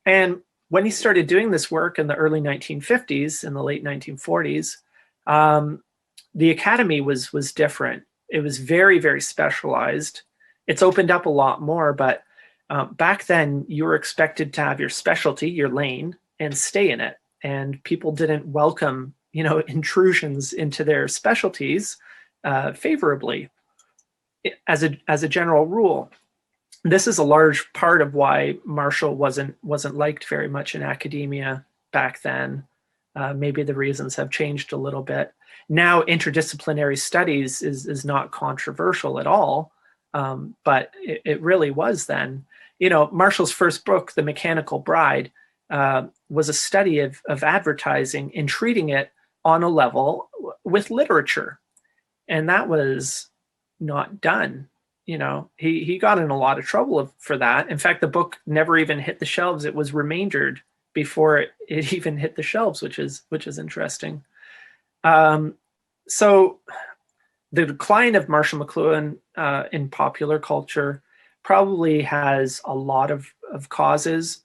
Speaker 2: And when he started doing this work in the early 1950s and the late 1940s, the academy was different. It was very, very specialized. It's opened up a lot more, but back then you were expected to have your specialty, your lane, and stay in it. And people didn't welcome, intrusions into their specialties favorably as a general rule. This is a large part of why Marshall wasn't liked very much in academia back then. Maybe the reasons have changed a little bit. Now, interdisciplinary studies is not controversial at all, but it really was then. Marshall's first book, The Mechanical Bride, was a study of advertising and treating it on a level with literature. And that was not done. He got in a lot of trouble for that. In fact, the book never even hit the shelves. It was remaindered before it even hit the shelves, which is interesting. So the decline of Marshall McLuhan in popular culture probably has a lot of causes,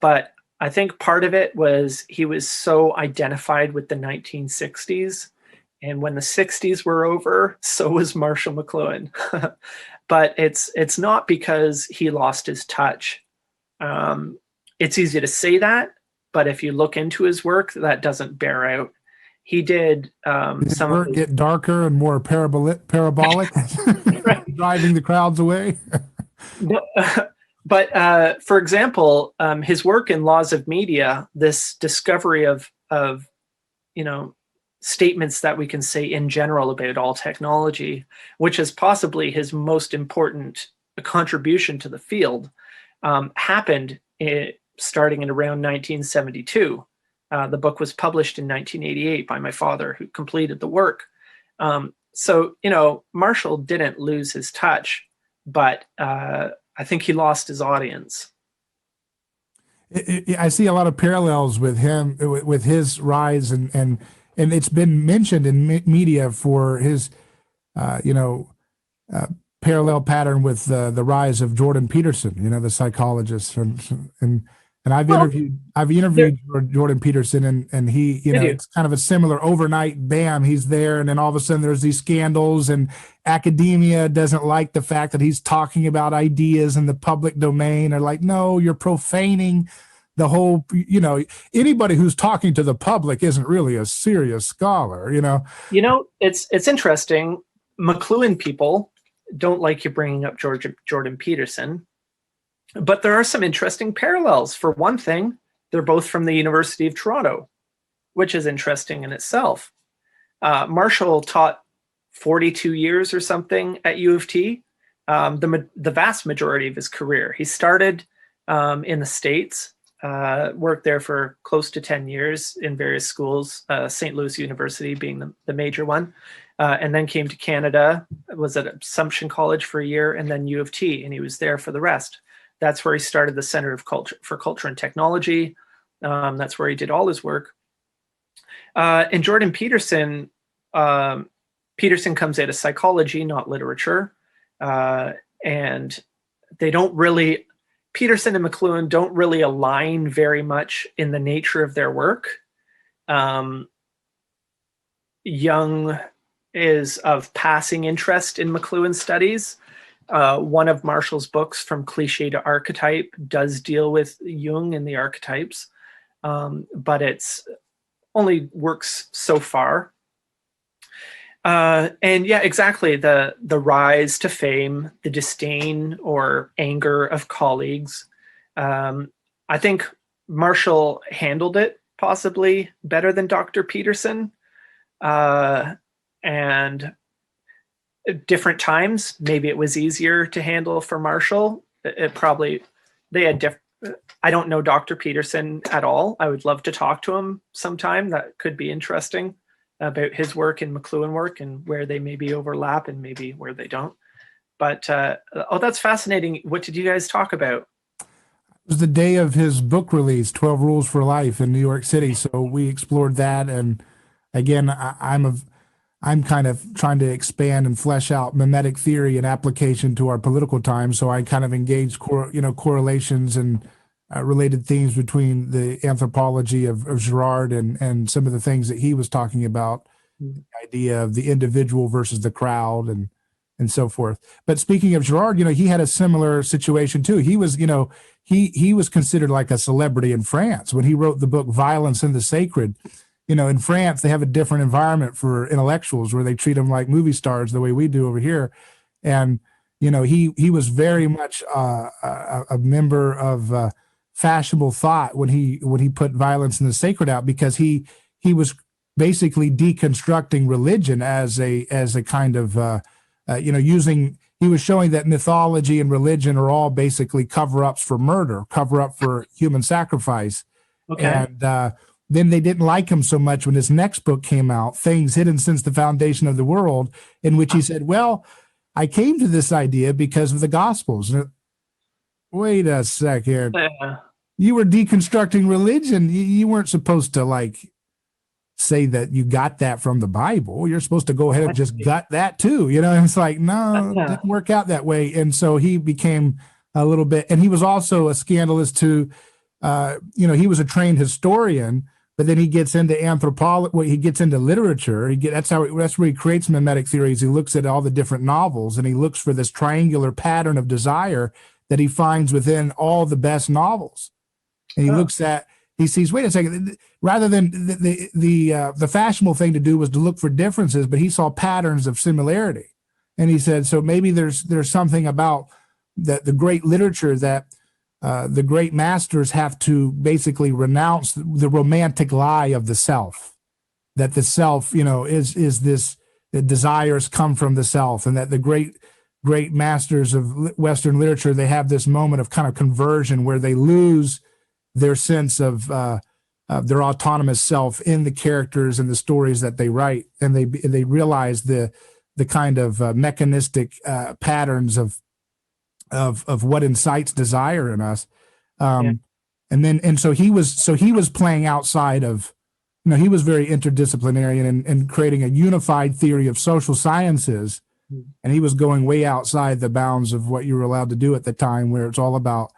Speaker 2: but I think part of it was he was so identified with the 1960s. And when the 60s were over, so was Marshall McLuhan. But it's not because he lost his touch. It's easy to say that, but if you look into his work, that doesn't bear out. He did
Speaker 1: Did his
Speaker 2: some of
Speaker 1: work
Speaker 2: his,
Speaker 1: get darker and more parabolic,
Speaker 2: right.
Speaker 1: driving the crowds away?
Speaker 2: But for example, his work in Laws of Media, this discovery of statements that we can say in general about all technology, which is possibly his most important contribution to the field, happened starting in around 1972. The book was published in 1988 by my father, who completed the work. So, Marshall didn't lose his touch, but I think he lost his audience.
Speaker 1: I see a lot of parallels with him, with his rise, and it's been mentioned in media for his, parallel pattern with the rise of Jordan Peterson, the psychologist, and I've
Speaker 2: Well,
Speaker 1: interviewed Jordan Peterson, and he, it's kind of a similar overnight, bam, he's there, and then all of a sudden there's these scandals, and academia doesn't like the fact that he's talking about ideas in the public domain. They're like, no, you're profaning the whole, anybody who's talking to the public isn't really a serious scholar.
Speaker 2: It's interesting. McLuhan people don't like you bringing up Jordan Peterson, but there are some interesting parallels. For one thing, they're both from the University of Toronto, which is interesting in itself. Marshall taught 42 years or something at U of T, the vast majority of his career. He started in the States, worked there for close to 10 years in various schools, St. Louis University being the major one, and then came to Canada, was at Assumption College for a year, and then U of T, and he was there for the rest. That's where he started the Center for Culture and Technology. That's where he did all his work. And Jordan Peterson, Peterson comes out of psychology, not literature. And they don't really, Peterson and McLuhan don't really align very much in the nature of their work. Jung is of passing interest in McLuhan studies. One of Marshall's books, From Cliche to Archetype, does deal with Jung and the archetypes, but it's only works so far. And yeah, exactly. The rise to fame, the disdain or anger of colleagues. I think Marshall handled it possibly better than Dr. Peterson. And at different times, maybe it was easier to handle for Marshall. They had I don't know Dr. Peterson at all. I would love to talk to him sometime. That could be interesting about his work and McLuhan work and where they maybe overlap and maybe where they don't. But, that's fascinating. What did you guys talk about?
Speaker 1: It was the day of his book release, 12 Rules for Life in New York City. So we explored that. And again, I'm kind of trying to expand and flesh out mimetic theory and application to our political times. So I kind of engaged correlations and related themes between the anthropology of Girard and some of the things that he was talking about, the idea of the individual versus the crowd and so forth. But speaking of Girard, he had a similar situation too. He was, he was considered like a celebrity in France when he wrote the book Violence in the Sacred. In France, they have a different environment for intellectuals where they treat them like movie stars the way we do over here. And, he was very much a member of fashionable thought when he put Violence in the Sacred out, because he was basically deconstructing religion as a kind of, he was showing that mythology and religion are all basically cover-ups for murder, cover-up for human sacrifice. Okay. And, then they didn't like him so much when his next book came out, Things Hidden Since the Foundation of the World, in which he said, well, I came to this idea because of the Gospels. Wait a second. You were deconstructing religion. You weren't supposed to say that you got that from the Bible. You're supposed to go ahead and just gut that too. And it's like, no, it didn't work out that way. And so he became a little bit, and he was also a scandalous to, he was a trained historian, but then he gets into anthropology. He gets into literature. That's where he creates mimetic theories. He looks at all the different novels, and he looks for this triangular pattern of desire that he finds within all the best novels. And he looks at he sees, wait a second, rather than the fashionable thing to do was to look for differences, but he saw patterns of similarity. And he said, so maybe there's something about that the great literature that the great masters have to basically renounce the romantic lie of the self, that the self, is this, that desires come from the self, and that the great masters of Western literature, they have this moment of kind of conversion where they lose their sense of their autonomous self in the characters and the stories that they write, and they realize the kind of mechanistic patterns of what incites desire in us.
Speaker 2: Yeah.
Speaker 1: And so he was playing outside of, he was very interdisciplinary and creating a unified theory of social sciences. And he was going way outside the bounds of what you were allowed to do at the time, where it's all about,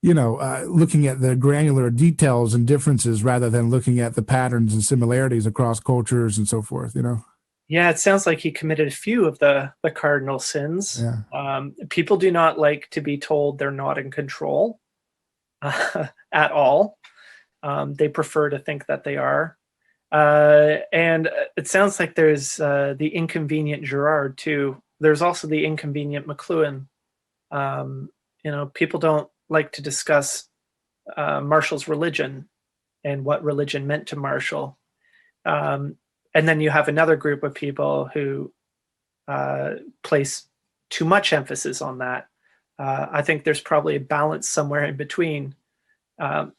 Speaker 1: looking at the granular details and differences rather than looking at the patterns and similarities across cultures and so forth,
Speaker 2: Yeah, it sounds like he committed a few of the cardinal sins.
Speaker 1: Yeah.
Speaker 2: People do not like to be told they're not in control at all. They prefer to think that they are. And it sounds like there's the inconvenient Girard too. There's also the inconvenient McLuhan. People don't like to discuss Marshall's religion and what religion meant to Marshall. And then you have another group of people who place too much emphasis on that. I think there's probably a balance somewhere in between.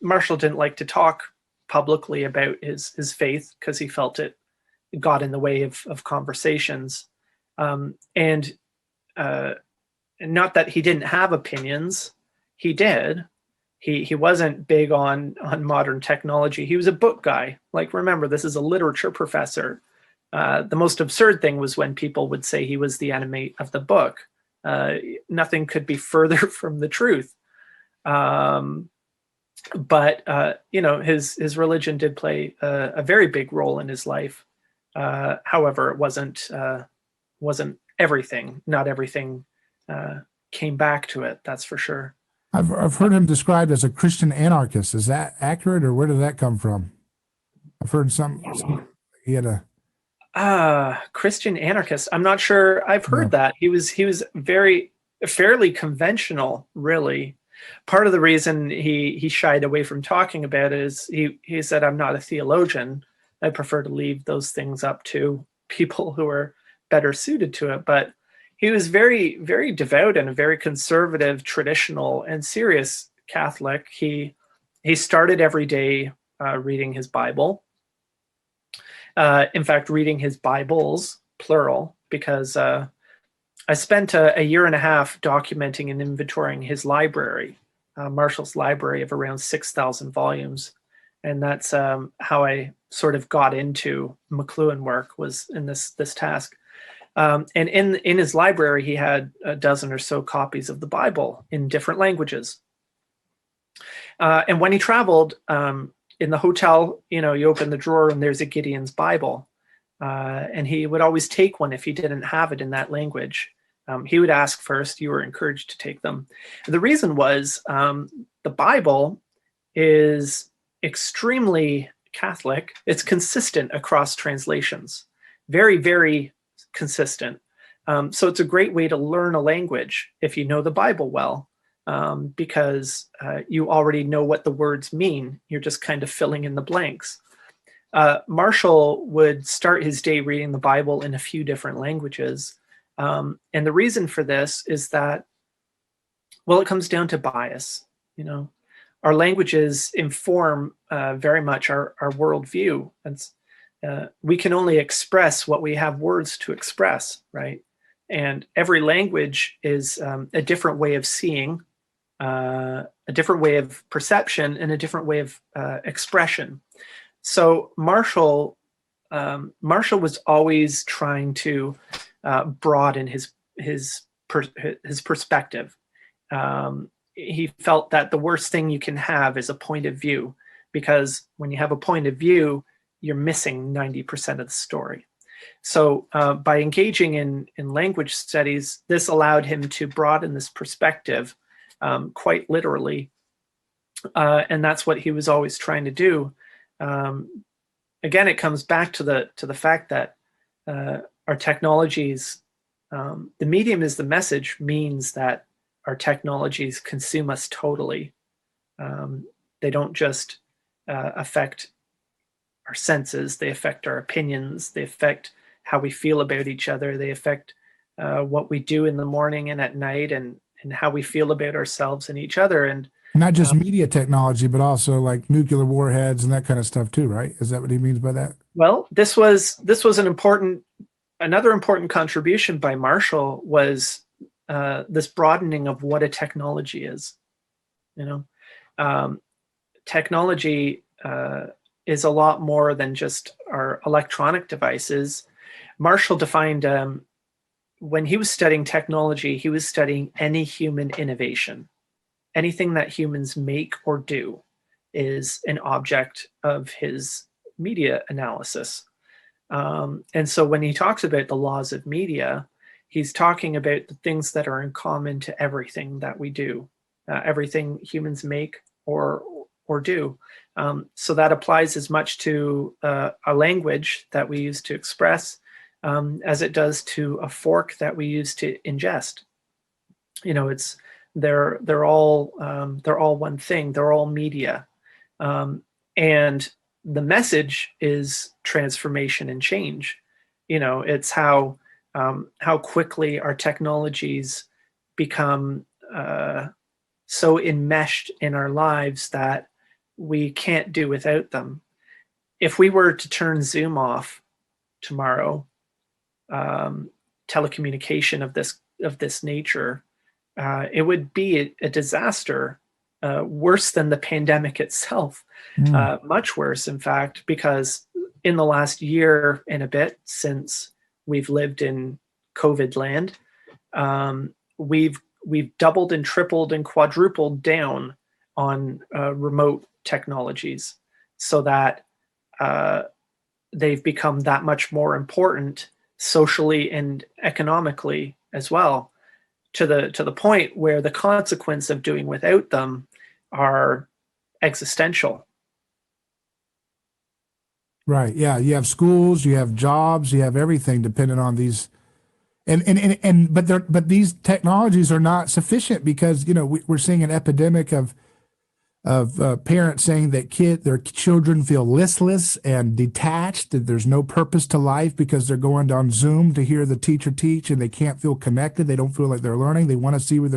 Speaker 2: Marshall didn't like to talk publicly about his faith because he felt it got in the way of conversations. And not that he didn't have opinions. He did. He wasn't big on modern technology. He was a book guy. Like, remember, this is a literature professor. The most absurd thing was when people would say he was the enemy of the book. Nothing could be further from the truth. But his religion did play a very big role in his life. However, it wasn't everything. Not everything came back to it. That's for sure.
Speaker 1: I've heard him described as a Christian anarchist. Is that accurate, or where did that come from? I've heard he had a
Speaker 2: Christian anarchist. I'm not sure. I've heard that he was fairly conventional, really. Part of the reason he shied away from talking about it is he said, I'm not a theologian. I prefer to leave those things up to people who are better suited to it. But he was very, very devout and a very conservative, traditional, and serious Catholic. He started every day reading his Bible. In fact, reading his Bibles, plural, because I spent a year and a half documenting and inventorying his library, Marshall's library of around 6,000 volumes. And that's how I sort of got into McLuhan work, was in this task. And in his library, he had a dozen or so copies of the Bible in different languages. And when he traveled, in the hotel, you open the drawer and there's a Gideon's Bible. And he would always take one if he didn't have it in that language. He would ask first. You were encouraged to take them. And the reason was the Bible is extremely Catholic. It's consistent across translations. Very, very consistent. So it's a great way to learn a language if you know the Bible well, because you already know what the words mean. You're just kind of filling in the blanks. Marshall would start his day reading the Bible in a few different languages. And the reason for this is that, well, it comes down to bias. Our languages inform very much our worldview. And we can only express what we have words to express, right? And every language is a different way of seeing, a different way of perception, and a different way of expression. So Marshall was always trying to broaden his perspective. He felt that the worst thing you can have is a point of view, because when you have a point of view, you're missing 90% of the story. So by engaging in language studies, this allowed him to broaden this perspective quite literally. And that's what he was always trying to do. Again, it comes back to the fact that our technologies, the medium is the message, means that our technologies consume us totally. They don't just affect our senses, they affect our opinions, they affect how we feel about each other, they affect what we do in the morning and at night, and how we feel about ourselves and each other. And
Speaker 1: Not just media technology, but also like nuclear warheads and that kind of stuff too, right? Is that what he means by that?
Speaker 2: well, this was another important contribution by Marshall was this broadening of what a technology is. You know, technology is a lot more than just our electronic devices. Marshall defined, when he was studying technology, he was studying any human innovation. Anything that humans make or do is an object of his media analysis. And so when he talks about the laws of media, he's talking about the things that are in common to everything that we do, everything humans make or do. So that applies as much to a language that we use to express as it does to a fork that we use to ingest. You know, they're all one thing. They're all media, and the message is transformation and change. You know, it's how quickly our technologies become so enmeshed in our lives that we can't do without them. If we were to turn Zoom off tomorrow, telecommunication of this nature, it would be a disaster, worse than the pandemic itself, much worse, in fact, because in the last year and a bit since we've lived in COVID land, we've doubled and tripled and quadrupled down on remote technologies, so that they've become that much more important socially and economically as well, to the point where the consequence of doing without them are existential.
Speaker 1: Right. Yeah. You have schools, you have jobs, you have everything dependent on these. But these technologies are not sufficient because, you know, we're seeing an epidemic of parents saying that their children feel listless and detached, that there's no purpose to life because they're going on Zoom to hear the teacher teach and they can't feel connected. They don't feel like they're learning. They want to see with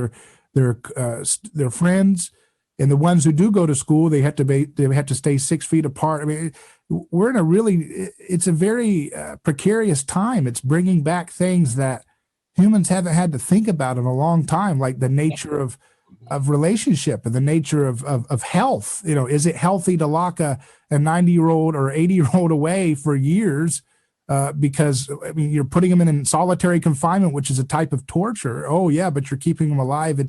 Speaker 1: their friends, and the ones who do go to school, they have to stay 6 feet apart. I mean, we're in it's a very precarious time. It's bringing back things that humans haven't had to think about in a long time, like the nature of relationship and the nature of health. You know, is it healthy to lock a 90-year-old or 80-year-old away for years because, I mean, you're putting them in solitary confinement, which is a type of torture. Oh yeah, but you're keeping them alive.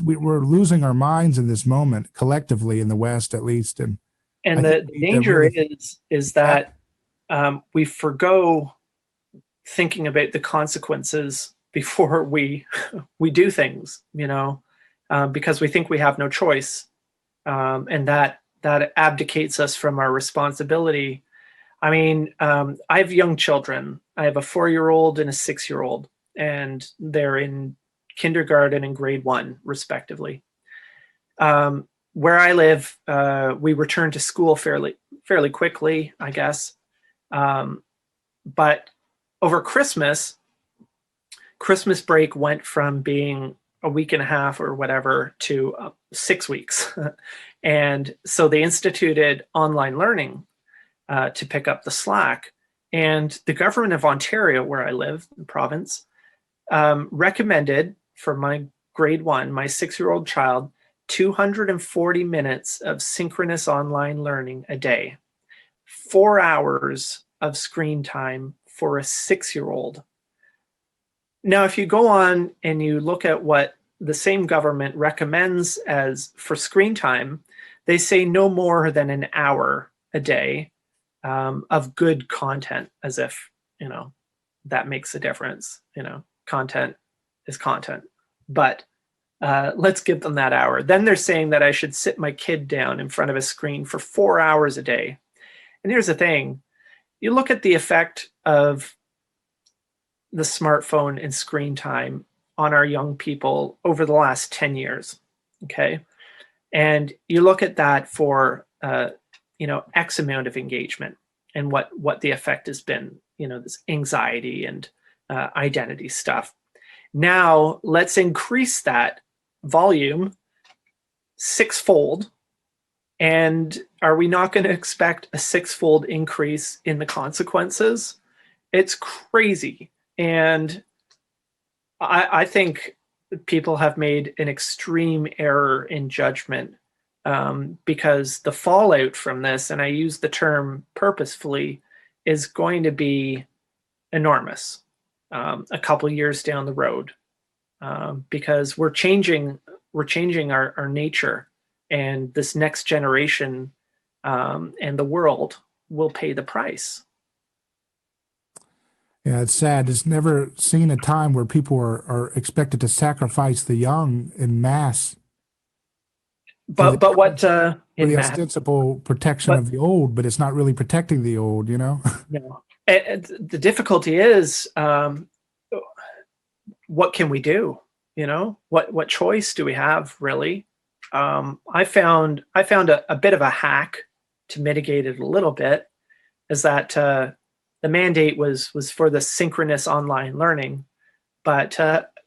Speaker 1: We're losing our minds in this moment, collectively in the West, at least. And
Speaker 2: the danger is that we forgo thinking about the consequences before we do things, you know, because we think we have no choice, and that abdicates us from our responsibility. I mean, I have young children. I have a 4-year-old and a 6-year-old, and they're in kindergarten and grade 1, respectively. Where I live, we return to school fairly quickly, I guess. But over Christmas break went from being a week and a half or whatever to 6 weeks. And so they instituted online learning to pick up the slack. And the government of Ontario, where I live, the province, recommended for my grade 1, my 6-year-old child, 240 minutes of synchronous online learning a day, 4 hours of screen time for a 6-year-old. Now, if you go on and you look at what the same government recommends as for screen time, they say no more than an hour a day of good content, as if, you know, that makes a difference. You know, content is content. But Let's give them that hour. Then they're saying that I should sit my kid down in front of a screen for 4 hours a day. And here's the thing. You look at the effect of the smartphone and screen time on our young people over the last 10 years, okay? And you look at that for, X amount of engagement and what the effect has been, this anxiety and identity stuff. Now, let's increase that volume sixfold. And are we not going to expect a sixfold increase in the consequences? It's crazy. And I think people have made an extreme error in judgment, because the fallout from this, and I use the term purposefully, is going to be enormous a couple years down the road, because we're changing our nature, and this next generation and the world will pay the price.
Speaker 1: Yeah, it's sad. It's never seen a time where people are expected to sacrifice the young in mass
Speaker 2: But what
Speaker 1: for
Speaker 2: in
Speaker 1: the
Speaker 2: math?
Speaker 1: ostensible protection
Speaker 2: But
Speaker 1: of the old, but it's not really protecting the old,
Speaker 2: no, the difficulty is, what can we do? What choice do we have, really? I found a bit of a hack to mitigate it a little bit, is that the mandate was for the synchronous online learning, but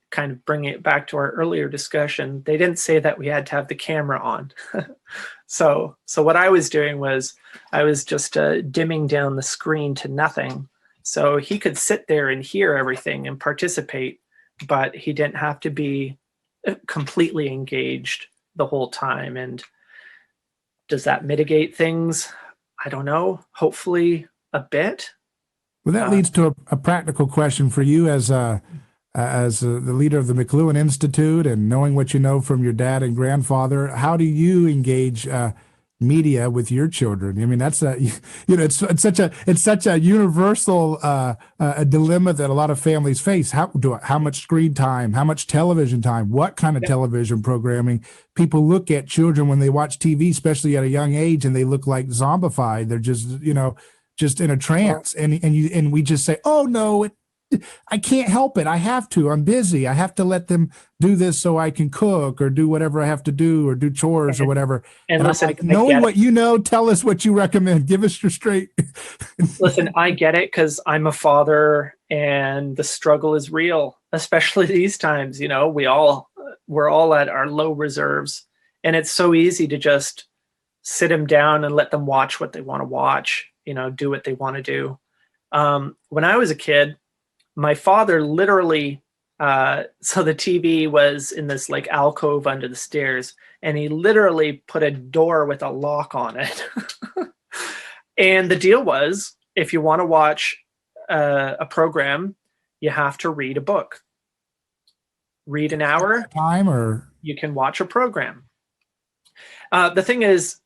Speaker 2: kind of bringing it back to our earlier discussion, they didn't say that we had to have the camera on. So what I was doing was I was just dimming down the screen to nothing, so he could sit there and hear everything and participate, but he didn't have to be completely engaged the whole time. And does that mitigate things? I don't know. Hopefully a bit.
Speaker 1: Well, that leads to a practical question for you as the leader of the McLuhan Institute, and knowing what you know from your dad and grandfather. How do you engage media with your children? I mean, that's it's such a universal a dilemma that a lot of families face. How much screen time, how much television time, what kind of television programming? People look at children when they watch TV, especially at a young age, and they look like zombified. They're just in a trance, and we just say, "Oh no, I can't help it. I have to. I'm busy. I have to let them do this so I can cook or do whatever I have to do, or do chores or whatever."
Speaker 2: And
Speaker 1: I'm
Speaker 2: listen,
Speaker 1: like, knowing what you know, tell us what you recommend. Give us your straight.
Speaker 2: Listen, I get it, because I'm a father, and the struggle is real, especially these times. We're all at our low reserves, and it's so easy to just sit them down and let them watch what they want to watch. Do what they want to do. When I was a kid, my father literally, so the TV was in this like alcove under the stairs, and he literally put a door with a lock on it. And the deal was, if you want to watch a program, you have to read a book. Read an hour,
Speaker 1: time, or
Speaker 2: you can watch a program. The thing is,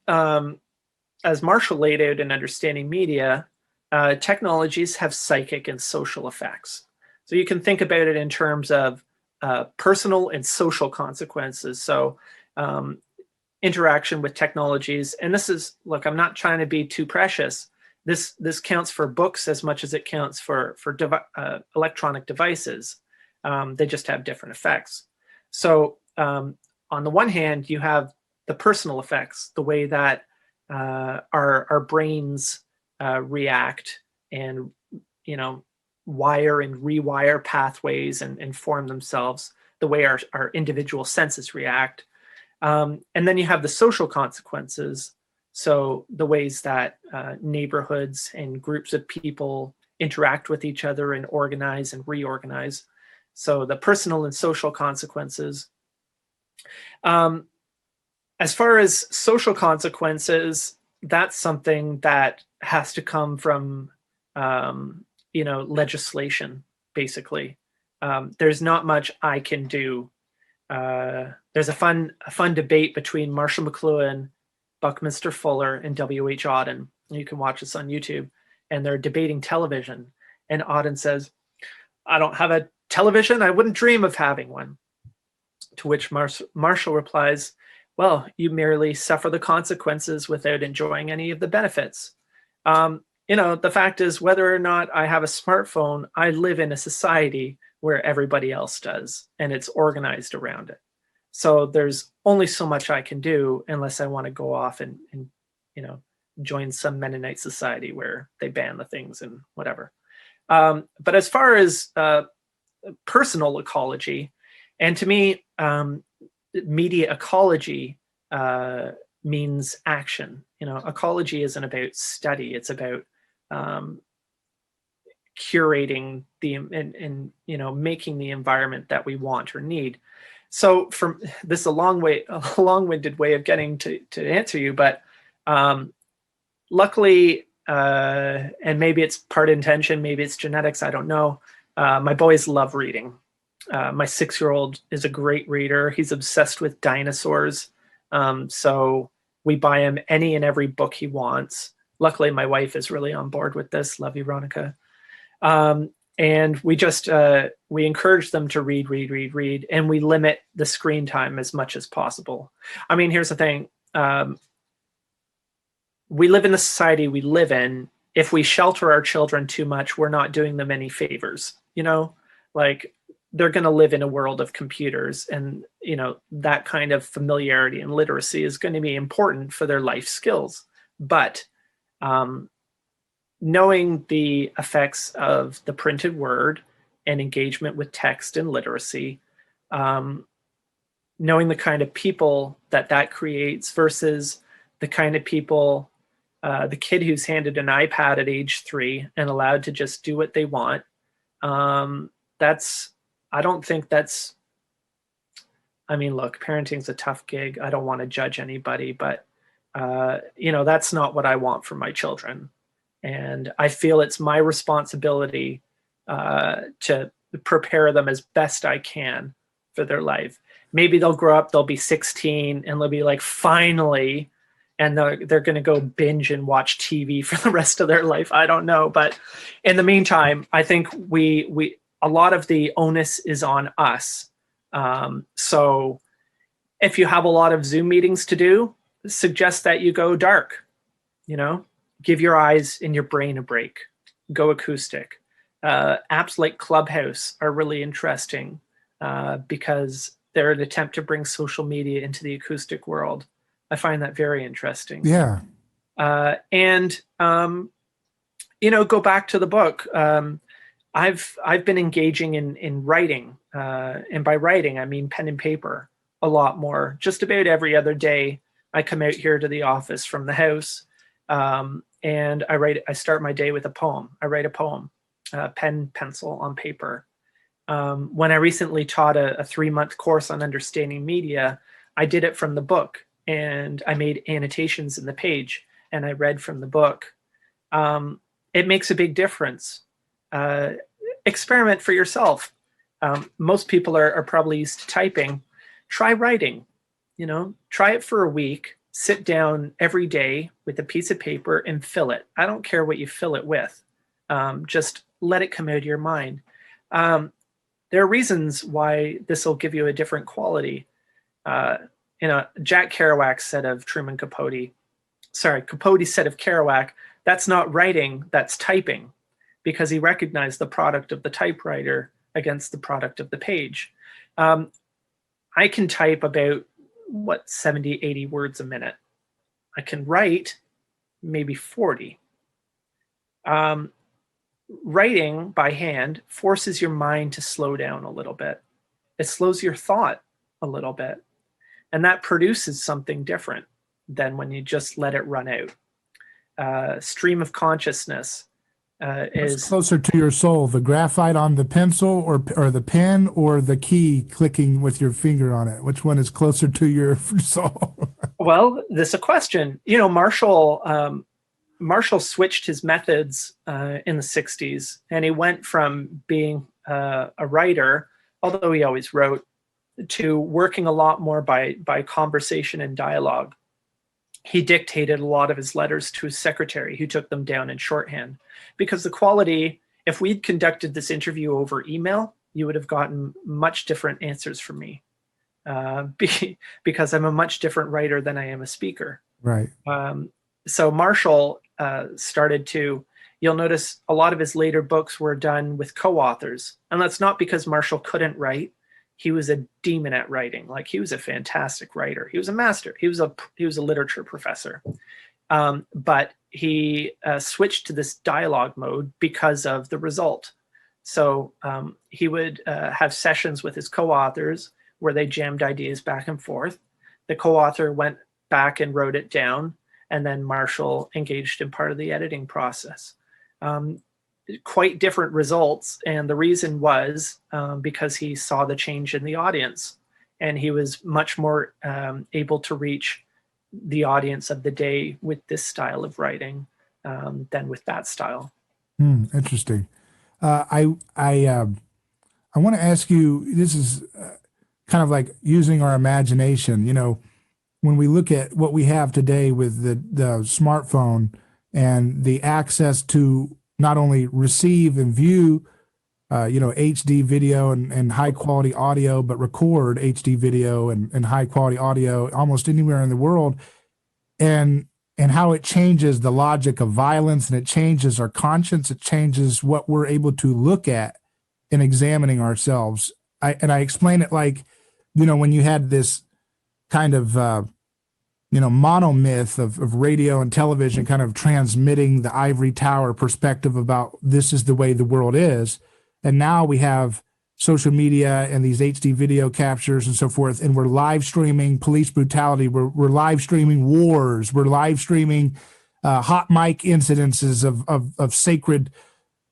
Speaker 2: as Marshall laid out in Understanding Media, technologies have psychic and social effects. So you can think about it in terms of personal and social consequences. So interaction with technologies, and this is, look, I'm not trying to be too precious. This counts for books as much as it counts for electronic devices. They just have different effects. So on the one hand, you have the personal effects, the way that our brains react and wire and rewire pathways and form themselves, the way our individual senses react. And then you have the social consequences, so the ways that neighborhoods and groups of people interact with each other and organize and reorganize. So the personal and social consequences. As far as social consequences, that's something that has to come from, legislation, basically. There's not much I can do. There's a fun debate between Marshall McLuhan, Buckminster Fuller, and W.H. Auden. You can watch this on YouTube. And they're debating television. And Auden says, "I don't have a television. I wouldn't dream of having one." To which Marshall replies, well, you merely suffer the consequences without enjoying any of the benefits. The fact is, whether or not I have a smartphone, I live in a society where everybody else does, and it's organized around it. So there's only so much I can do unless I want to go off and join some Mennonite society where they ban the things and whatever. But as far as personal ecology, and to me, media ecology means action. Ecology isn't about study; it's about curating and making the environment that we want or need. So, from this, a long-winded way of getting to answer you, but luckily, and maybe it's part intention, maybe it's genetics, I don't know. My boys love reading. My 6-year-old is a great reader. He's obsessed with dinosaurs. So we buy him any and every book he wants. Luckily, my wife is really on board with this. Love you, Veronica. And we just, we encourage them to read, and we limit the screen time as much as possible. I mean, here's the thing. We live in the society we live in. If we shelter our children too much, we're not doing them any favors. Like, they're going to live in a world of computers, and that kind of familiarity and literacy is going to be important for their life skills. But knowing the effects of the printed word and engagement with text and literacy, knowing the kind of people that creates versus the kind of people, the kid who's handed an iPad at age 3 and allowed to just do what they want, I don't think that's, I mean, look, parenting's a tough gig. I don't want to judge anybody, but, that's not what I want for my children. And I feel it's my responsibility to prepare them as best I can for their life. Maybe they'll grow up, they'll be 16, and they'll be like, finally, and they're going to go binge and watch TV for the rest of their life. I don't know. But in the meantime, I think a lot of the onus is on us. So if you have a lot of Zoom meetings to do, suggest that you go dark, give your eyes and your brain a break, go acoustic. Apps like Clubhouse are really interesting because they're an attempt to bring social media into the acoustic world. I find that very interesting.
Speaker 1: Yeah.
Speaker 2: And go back to the book. I've been engaging in writing, and by writing I mean pen and paper a lot more. Just about every other day, I come out here to the office from the house, and I start my day with a poem. I write a poem, pen, pencil on paper. When I recently taught a 3-month course on understanding media, I did it from the book, and I made annotations in the page, and I read from the book. It makes a big difference. Experiment for yourself. Most people are probably used to typing. Try writing. Try it for a week. Sit down every day with a piece of paper and fill it. I don't care what you fill it with. Just let it come out of your mind. There are reasons why this will give you a different quality. Jack Kerouac said of Capote said of Kerouac, that's not writing, that's typing, because he recognized the product of the typewriter against the product of the page. I can type about 70, 80 words a minute. I can write maybe 40. Writing by hand forces your mind to slow down a little bit. It slows your thought a little bit. And that produces something different than when you just let it run out. Stream of consciousness is
Speaker 1: closer to your soul, the graphite on the pencil or the pen, or the key clicking with your finger on it. Which one is closer to your soul?
Speaker 2: Well, this is a question. Marshall switched his methods in the 60s, and he went from being a writer, although he always wrote, to working a lot more by conversation and dialogue. He dictated a lot of his letters to his secretary, who took them down in shorthand, because the quality, if we'd conducted this interview over email, you would have gotten much different answers from me. because I'm a much different writer than I am a speaker.
Speaker 1: Right.
Speaker 2: So Marshall started to, you'll notice a lot of his later books were done with co-authors. And that's not because Marshall couldn't write. He was a demon at writing. Like, he was a fantastic writer. He was a master. He was a literature professor. But he switched to this dialogue mode because of the result. So he would have sessions with his co-authors where they jammed ideas back and forth. The co-author went back and wrote it down, and then Marshall engaged in part of the editing process. Quite different results, and the reason was because he saw the change in the audience, and he was much more able to reach the audience of the day with this style of writing than with that style.
Speaker 1: Interesting. I want to ask you, this is kind of like using our imagination. You know, when we look at what we have today with the smartphone and the access to not only receive and view, HD video and high quality audio, but record HD video and high quality audio almost anywhere in the world, and how it changes the logic of violence, and it changes our conscience, it changes what we're able to look at in examining ourselves. I explain it like, when you had this kind of monomyth of radio and television kind of transmitting the ivory tower perspective about this is the way the world is. And now we have social media and these HD video captures and so forth, and we're live streaming police brutality. We're live streaming wars. We're live streaming hot mic incidences of sacred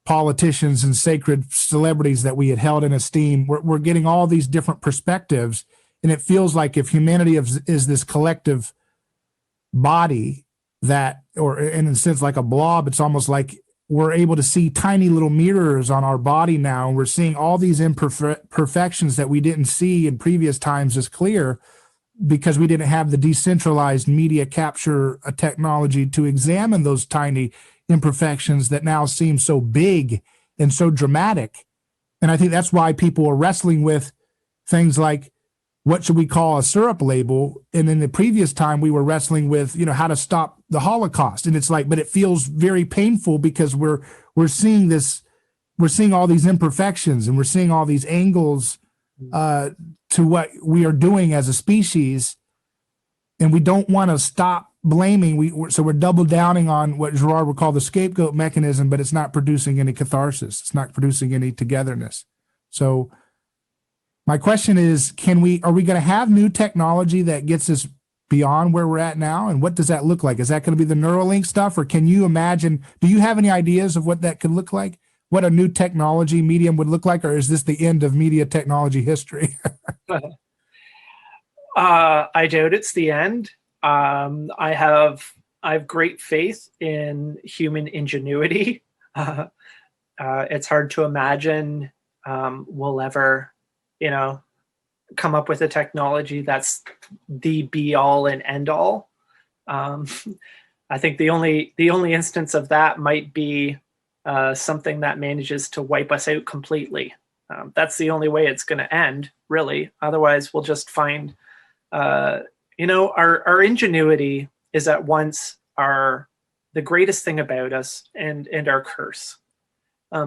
Speaker 1: politicians and sacred celebrities that we had held in esteem. We're getting all these different perspectives, and it feels like if humanity is this collective body that, or in a sense like a blob, it's almost like we're able to see tiny little mirrors on our body now, and we're seeing all these imperfections that we didn't see in previous times as clear because we didn't have the decentralized media capture technology to examine those tiny imperfections that now seem so big and so dramatic. And I think that's why people are wrestling with things like, what should we call a syrup label? And in the previous time, we were wrestling with, how to stop the Holocaust. And it's like, but it feels very painful because we're seeing this, we're seeing all these imperfections, and we're seeing all these angles to what we are doing as a species. And we don't want to stop blaming. So we're double downing on what Girard would call the scapegoat mechanism, but it's not producing any catharsis. It's not producing any togetherness. So my question is, are we going to have new technology that gets us beyond where we're at now? And what does that look like? Is that going to be the Neuralink stuff, or can you imagine, do you have any ideas of what that could look like? What a new technology medium would look like, or is this the end of media technology history?
Speaker 2: I doubt it's the end. I have great faith in human ingenuity. It's hard to imagine we'll ever, come up with a technology that's the be all and end all. I think the only instance of that might be something that manages to wipe us out completely. That's the only way it's going to end, really. Otherwise, we'll just find, our ingenuity is at once the greatest thing about us and our curse,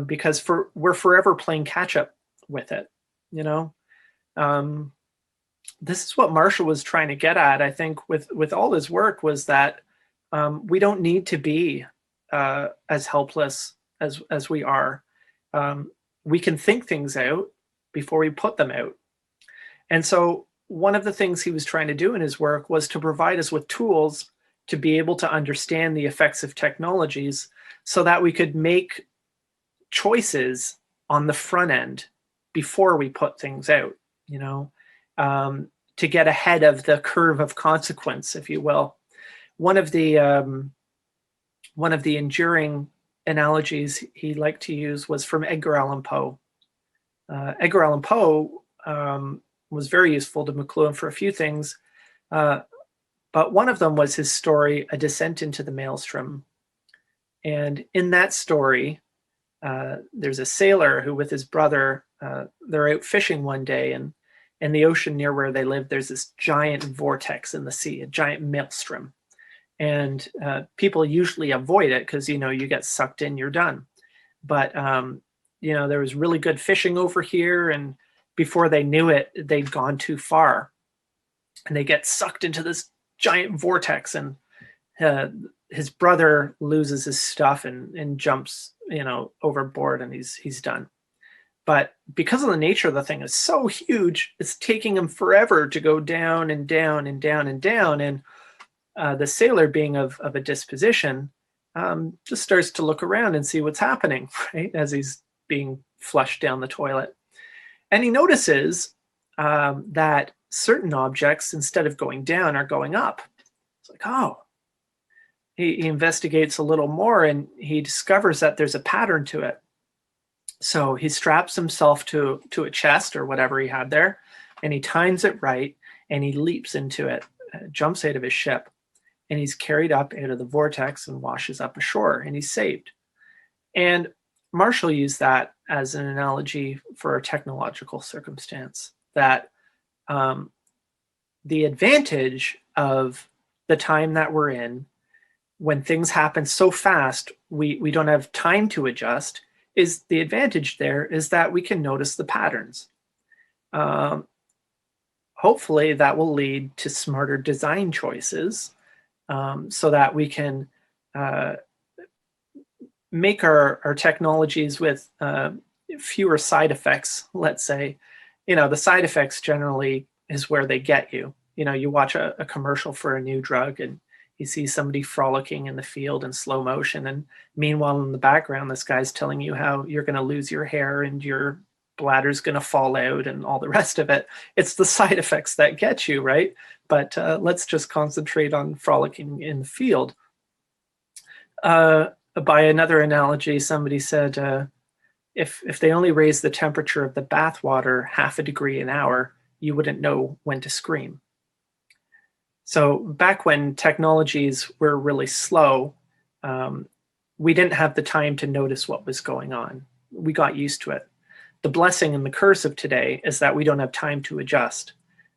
Speaker 2: because we're forever playing catch up with it. This is what Marshall was trying to get at, I think, with all his work, was that we don't need to be as helpless as we are. We can think things out before we put them out. And so one of the things he was trying to do in his work was to provide us with tools to be able to understand the effects of technologies so that we could make choices on the front end before we put things out, to get ahead of the curve of consequence, if you will. One of the enduring analogies he liked to use was from Edgar Allan Poe. Edgar Allan Poe was very useful to McLuhan for a few things, but one of them was his story, A Descent into the Maelstrom. And in that story, there's a sailor who, with his brother, they're out fishing one day, and in the ocean near where they live, there's this giant vortex in the sea, a giant maelstrom. And people usually avoid it because, you know, you get sucked in, you're done. But, you know, there was really good fishing over here. And before they knew it, they'd gone too far. And they get sucked into this giant vortex. And his brother loses his stuff and jumps, you know, overboard, and he's done. But because of the nature of the thing, it's so huge, it's taking him forever to go down and down and down and down. And the sailor, being of a disposition, just starts to look around and see what's happening, right, as he's being flushed down the toilet. And he notices that certain objects, instead of going down, are going up. It's like, oh. He investigates a little more, and he discovers that there's a pattern to it. So he straps himself to a chest or whatever he had there, and he times it right, and he leaps into it, jumps out of his ship, and he's carried up out of the vortex and washes up ashore, and he's saved. And Marshall used that as an analogy for a technological circumstance, that the advantage of the time that we're in, when things happen so fast, we don't have time to adjust, is the advantage there is that we can notice the patterns. Hopefully that will lead to smarter design choices, so that we can make our technologies with fewer side effects, let's say. You know, the side effects generally is where they get you. You know, you watch a commercial for a new drug, and you see somebody frolicking in the field in slow motion, and meanwhile in the background, this guy's telling you how you're going to lose your hair and your bladder's going to fall out and all the rest of it. It's the side effects that get you, right? But let's just concentrate on frolicking in the field. By another analogy, somebody said, if they only raised the temperature of the bath water 0.5 degree an hour, you wouldn't know when to scream. So back when technologies were really slow, we didn't have the time to notice what was going on. We got used to it. The blessing and the curse of today is that we don't have time to adjust.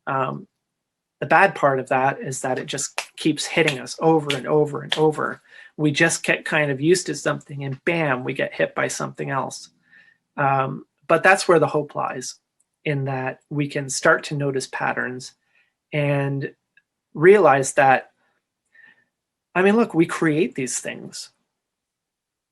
Speaker 2: The bad part of that is that it just keeps hitting us over and over and over. We just get kind of used to something, and bam, we get hit by something else. But that's where the hope lies, in that we can start to notice patterns and realize that, I mean, look, we create these things.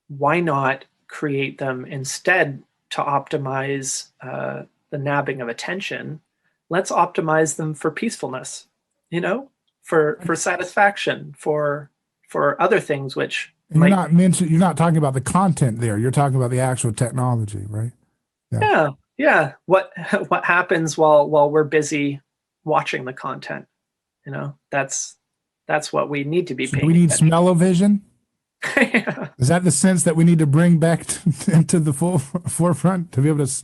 Speaker 2: Why not create them instead to optimize the nabbing of attention? Let's optimize them for peacefulness, you know, for satisfaction, for other things, which
Speaker 1: you're not talking about the content there. You're talking about the actual technology, right?
Speaker 2: Yeah. What happens while we're busy watching the content? You know, that's what we need to be paying.
Speaker 1: We need smell-o-vision.
Speaker 2: Yeah.
Speaker 1: Is that the sense that we need to bring back into the forefront to be able to?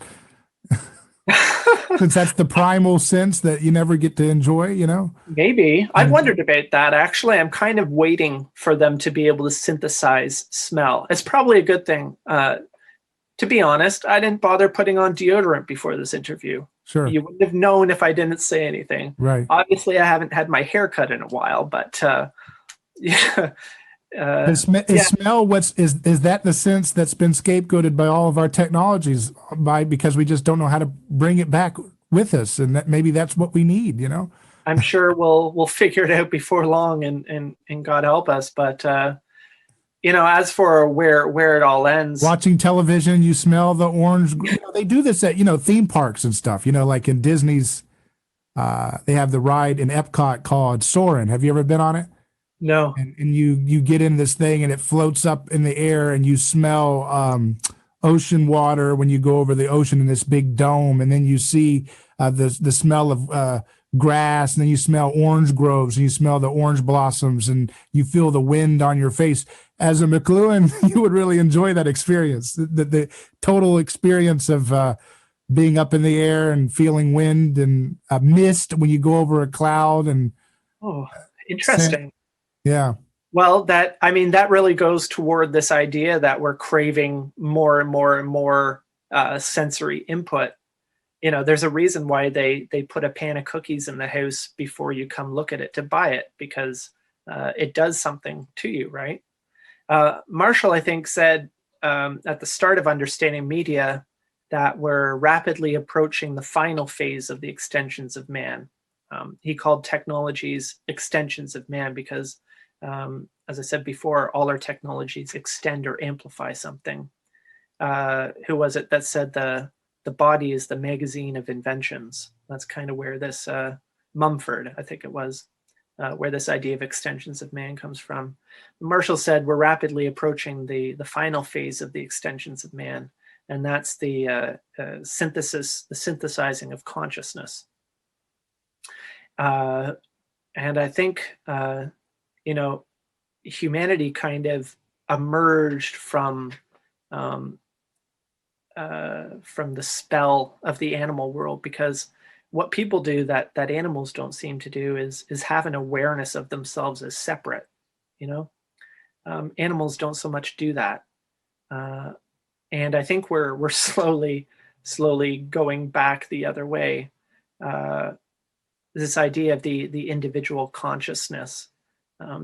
Speaker 1: Since that's the primal sense that you never get to enjoy, you know?
Speaker 2: Maybe. I've wondered about that, actually. I'm kind of waiting for them to be able to synthesize smell. It's probably a good thing. To be honest, I didn't bother putting on deodorant before this interview.
Speaker 1: Sure.
Speaker 2: You wouldn't have known if I didn't say anything.
Speaker 1: Right.
Speaker 2: Obviously, I haven't had my hair cut in a while, but yeah.
Speaker 1: Smell, is that the sense that's been scapegoated by all of our technologies because we just don't know how to bring it back with us, and that maybe that's what we need, you know?
Speaker 2: I'm sure we'll figure it out before long, and God help us. But you know, as for where it all ends,
Speaker 1: watching television, you smell the orange. You know, they do this at, you know, theme parks and stuff. You know, like in Disney's, they have the ride in Epcot called Soarin'. Have you ever been on it?
Speaker 2: No.
Speaker 1: And you get in this thing and it floats up in the air, and you smell ocean water when you go over the ocean in this big dome, and then you see the smell of grass, and then you smell orange groves, and you smell the orange blossoms, and you feel the wind on your face. As a McLuhan, you would really enjoy that experience, the total experience of being up in the air and feeling wind and mist when you go over a cloud. And
Speaker 2: interesting.
Speaker 1: Yeah.
Speaker 2: Well, that really goes toward this idea that we're craving more and more and more sensory input. There's a reason why they put a pan of cookies in the house before you come look at it to buy it, because it does something to you, right? Marshall, I think, said at the start of Understanding Media that we're rapidly approaching the final phase of the extensions of man. He called technologies extensions of man because, as I said before, all our technologies extend or amplify something. Who was it that said the body is the magazine of inventions? That's kind of where this Mumford, I think it was, where this idea of extensions of man comes from. Marshall said we're rapidly approaching the final phase of the extensions of man, and that's the synthesizing of consciousness. And I think humanity kind of emerged from the spell of the animal world, because what people do that animals don't seem to do is have an awareness of themselves as separate. Animals don't so much do that, and I think we're slowly going back the other way. This idea of the individual consciousness.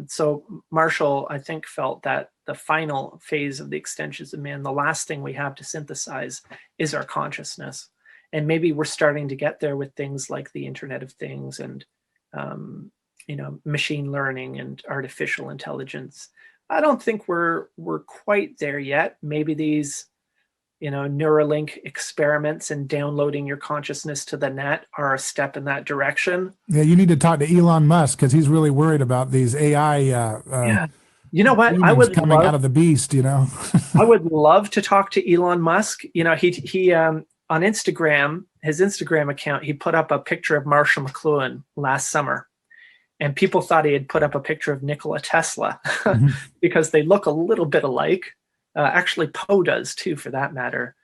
Speaker 2: So Marshall, I think, felt that the final phase of the extensions of man, the last thing we have to synthesize, is our consciousness. And maybe we're starting to get there with things like the Internet of Things and machine learning and artificial intelligence. I don't think we're quite there yet. Maybe these Neuralink experiments and downloading your consciousness to the net are a step in that direction.
Speaker 1: Yeah, you need to talk to Elon Musk, because he's really worried about these AI.
Speaker 2: Yeah. You know what? I would
Speaker 1: coming out of the beast.
Speaker 2: I would love to talk to Elon Musk. He on Instagram, his Instagram account, he put up a picture of Marshall McLuhan last summer, and people thought he had put up a picture of Nikola Tesla because they look a little bit alike. Actually, Poe does too, for that matter.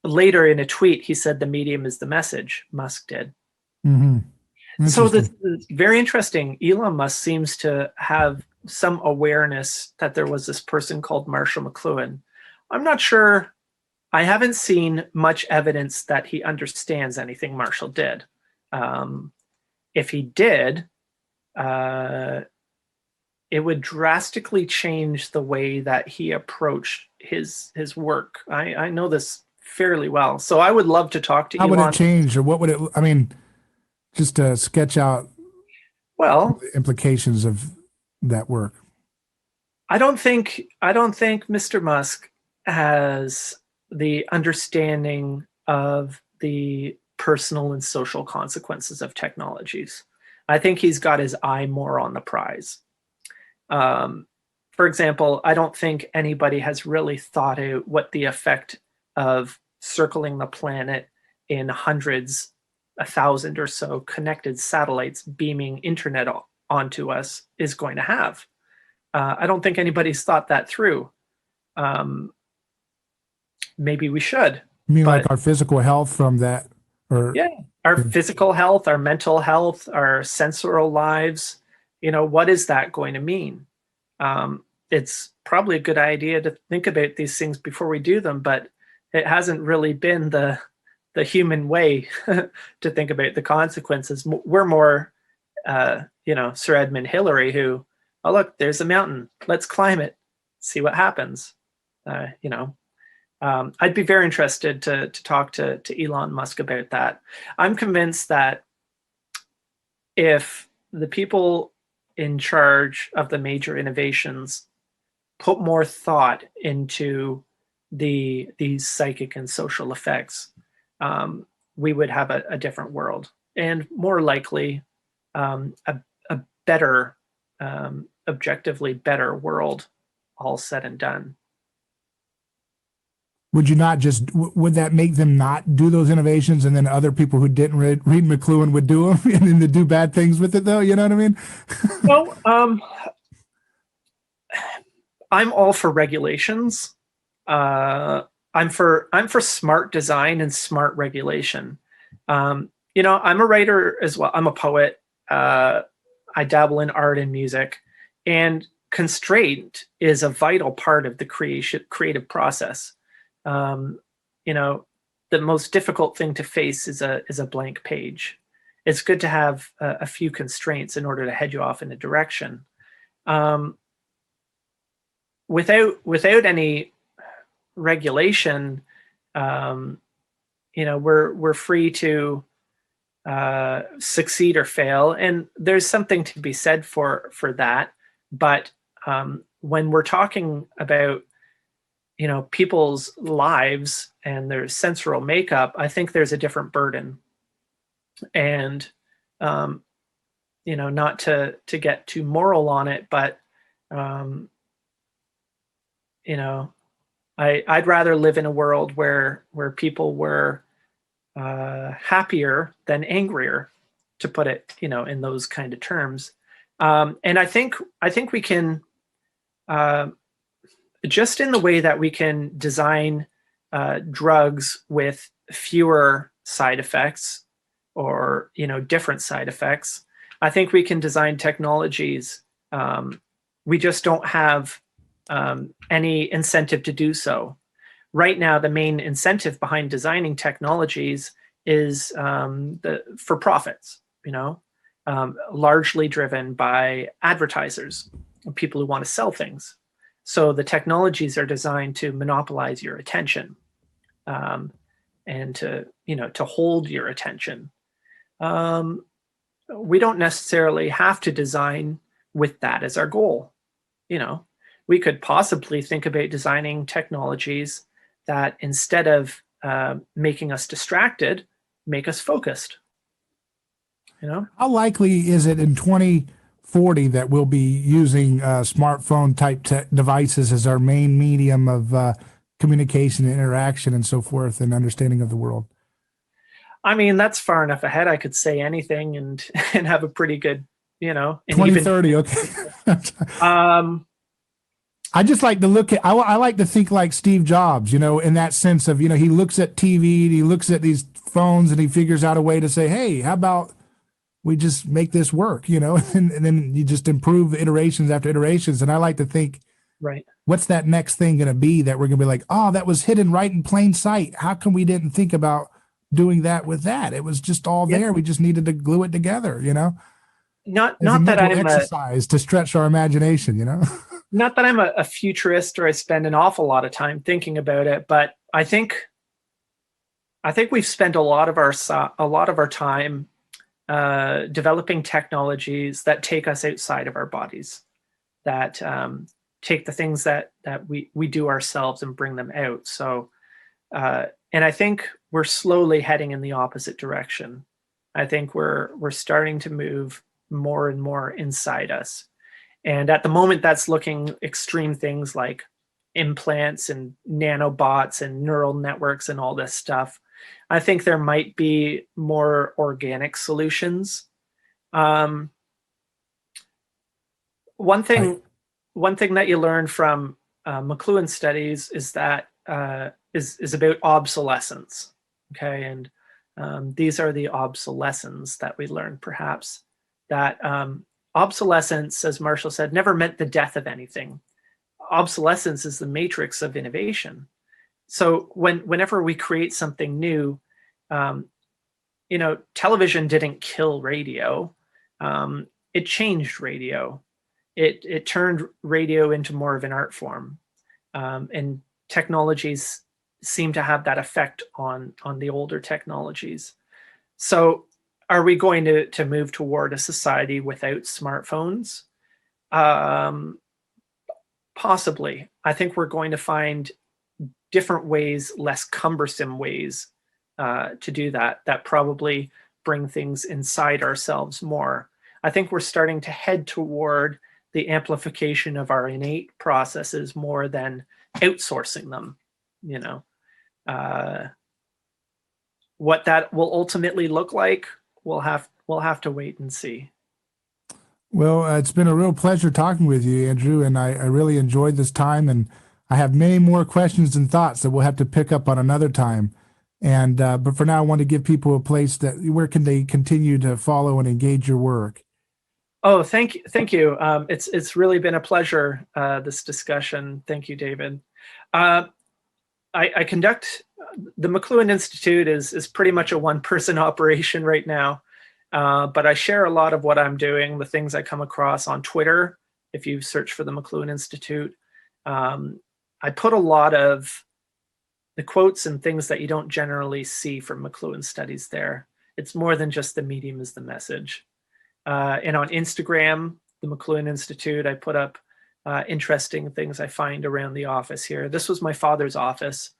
Speaker 2: Later in a tweet, he said the medium is the message. Musk did. So this is very interesting. Elon Musk seems to have some awareness that there was this person called Marshall McLuhan. I'm not sure. I haven't seen much evidence that he understands anything Marshall did. If he did, it would drastically change the way that he approached his work. I know this fairly well, so I would love to talk to Elon.
Speaker 1: How would it change, or what would it? Just to sketch out the implications of that work.
Speaker 2: I don't think Mr. Musk has the understanding of the personal and social consequences of technologies. I think he's got his eye more on the prize. For example, I don't think anybody has really thought out what the effect of circling the planet in hundreds, 1,000 or so connected satellites beaming internet onto us is going to have. I don't think anybody's thought that through. Maybe we should.
Speaker 1: You mean like our physical health from that?
Speaker 2: Our physical health, our mental health, our sensorial lives. What is that going to mean? It's probably a good idea to think about these things before we do them, but it hasn't really been the human way to think about the consequences. We're more, Sir Edmund Hillary, who, oh, look, there's a mountain. Let's climb it, see what happens. I'd be very interested to talk to Elon Musk about that. I'm convinced that if the people in charge of the major innovations put more thought into these psychic and social effects, we would have a different world, and more likely a better, objectively better world, all said and done.
Speaker 1: Would would that make them not do those innovations, and then other people who didn't read McLuhan would do them and then to do bad things with it, though? You know what I mean?
Speaker 2: Well, I'm all for regulations. I'm for smart design and smart regulation. I'm a writer as well. I'm a poet. I dabble in art and music, and constraint is a vital part of the creative process. the most difficult thing to face is a blank page. It's good to have a few constraints in order to head you off in a direction. Without any regulation, we're free to succeed or fail, and there's something to be said for that. But when we're talking about people's lives and their sensorial makeup, I think there's a different burden. And not to get too moral on it, but I'd rather live in a world where people were happier than angrier, to put it in those kind of terms. And I think we can, just in the way that we can design drugs with fewer side effects, or different side effects, I think we can design technologies. We just don't have any incentive to do so. Right now, the main incentive behind designing technologies is for profits, largely driven by advertisers, people who want to sell things. So the technologies are designed to monopolize your attention, and to hold your attention. We don't necessarily have to design with that as our goal. We could possibly think about designing technologies that, instead of making us distracted, make us focused.
Speaker 1: How likely is it in 2040 that we'll be using smartphone type devices as our main medium of communication and interaction and so forth, and understanding of the world?
Speaker 2: I mean, that's far enough ahead. I could say anything and have a pretty good, and
Speaker 1: 2030. Okay. I just like to look at, I like to think like Steve Jobs, in that sense of, he looks at TV and he looks at these phones and he figures out a way to say, hey, how about we just make this work, and then you just improve iterations after iterations. And I like to think,
Speaker 2: right,
Speaker 1: what's that next thing going to be that we're going to be like, oh, that was hidden right in plain sight. How come we didn't think about doing that with that? It was just all there. We just needed to glue it together,
Speaker 2: Not
Speaker 1: As a
Speaker 2: that
Speaker 1: mental
Speaker 2: I'm
Speaker 1: exercise to stretch our imagination,
Speaker 2: Not that I'm a futurist, or I spend an awful lot of time thinking about it, but I think we've spent a lot of our time developing technologies that take us outside of our bodies, that take the things that we do ourselves and bring them out. So, and I think we're slowly heading in the opposite direction. I think we're starting to move more and more inside us. And at the moment, that's looking extreme things like implants and nanobots and neural networks and all this stuff. I think there might be more organic solutions. One thing that you learn from McLuhan studies is that is about obsolescence. Okay, and these are the obsolescence that we learn, perhaps, that obsolescence, as Marshall said, never meant the death of anything. Obsolescence is the matrix of innovation. So whenever we create something new, television didn't kill radio. It changed radio. It turned radio into more of an art form. And technologies seem to have that effect on the older technologies. So are we going to move toward a society without smartphones? Possibly. I think we're going to find different ways, less cumbersome ways to do that probably bring things inside ourselves more. I think we're starting to head toward the amplification of our innate processes more than outsourcing them. What that will ultimately look like, we'll have to wait and see.
Speaker 1: Well, it's been a real pleasure talking with you, Andrew, and I really enjoyed this time, and I have many more questions and thoughts that we'll have to pick up on another time. And but for now, I want to give people a place where can they continue to follow and engage your work.
Speaker 2: Oh, thank you. It's really been a pleasure, this discussion. Thank you, David. I conduct the McLuhan Institute is pretty much a one-person operation right now, but I share a lot of what I'm doing, the things I come across on Twitter. If you search for the McLuhan Institute, I put a lot of the quotes and things that you don't generally see from McLuhan studies there. It's more than just the medium is the message. And on Instagram, the McLuhan Institute, I put up interesting things I find around the office here. This was my father's office.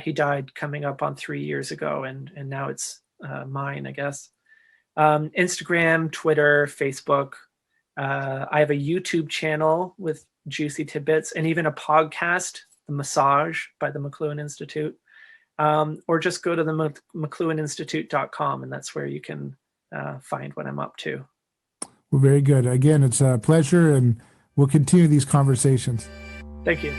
Speaker 2: He died coming up on 3 years ago, and now it's mine, I guess. Instagram, Twitter, Facebook. I have a YouTube channel with juicy tidbits, and even a podcast, The Massage by the McLuhan Institute. Or just go to the McLuhanInstitute.com, and that's where you can find what I'm up to.
Speaker 1: Well, very good. Again, it's a pleasure, and we'll continue these conversations.
Speaker 2: Thank you.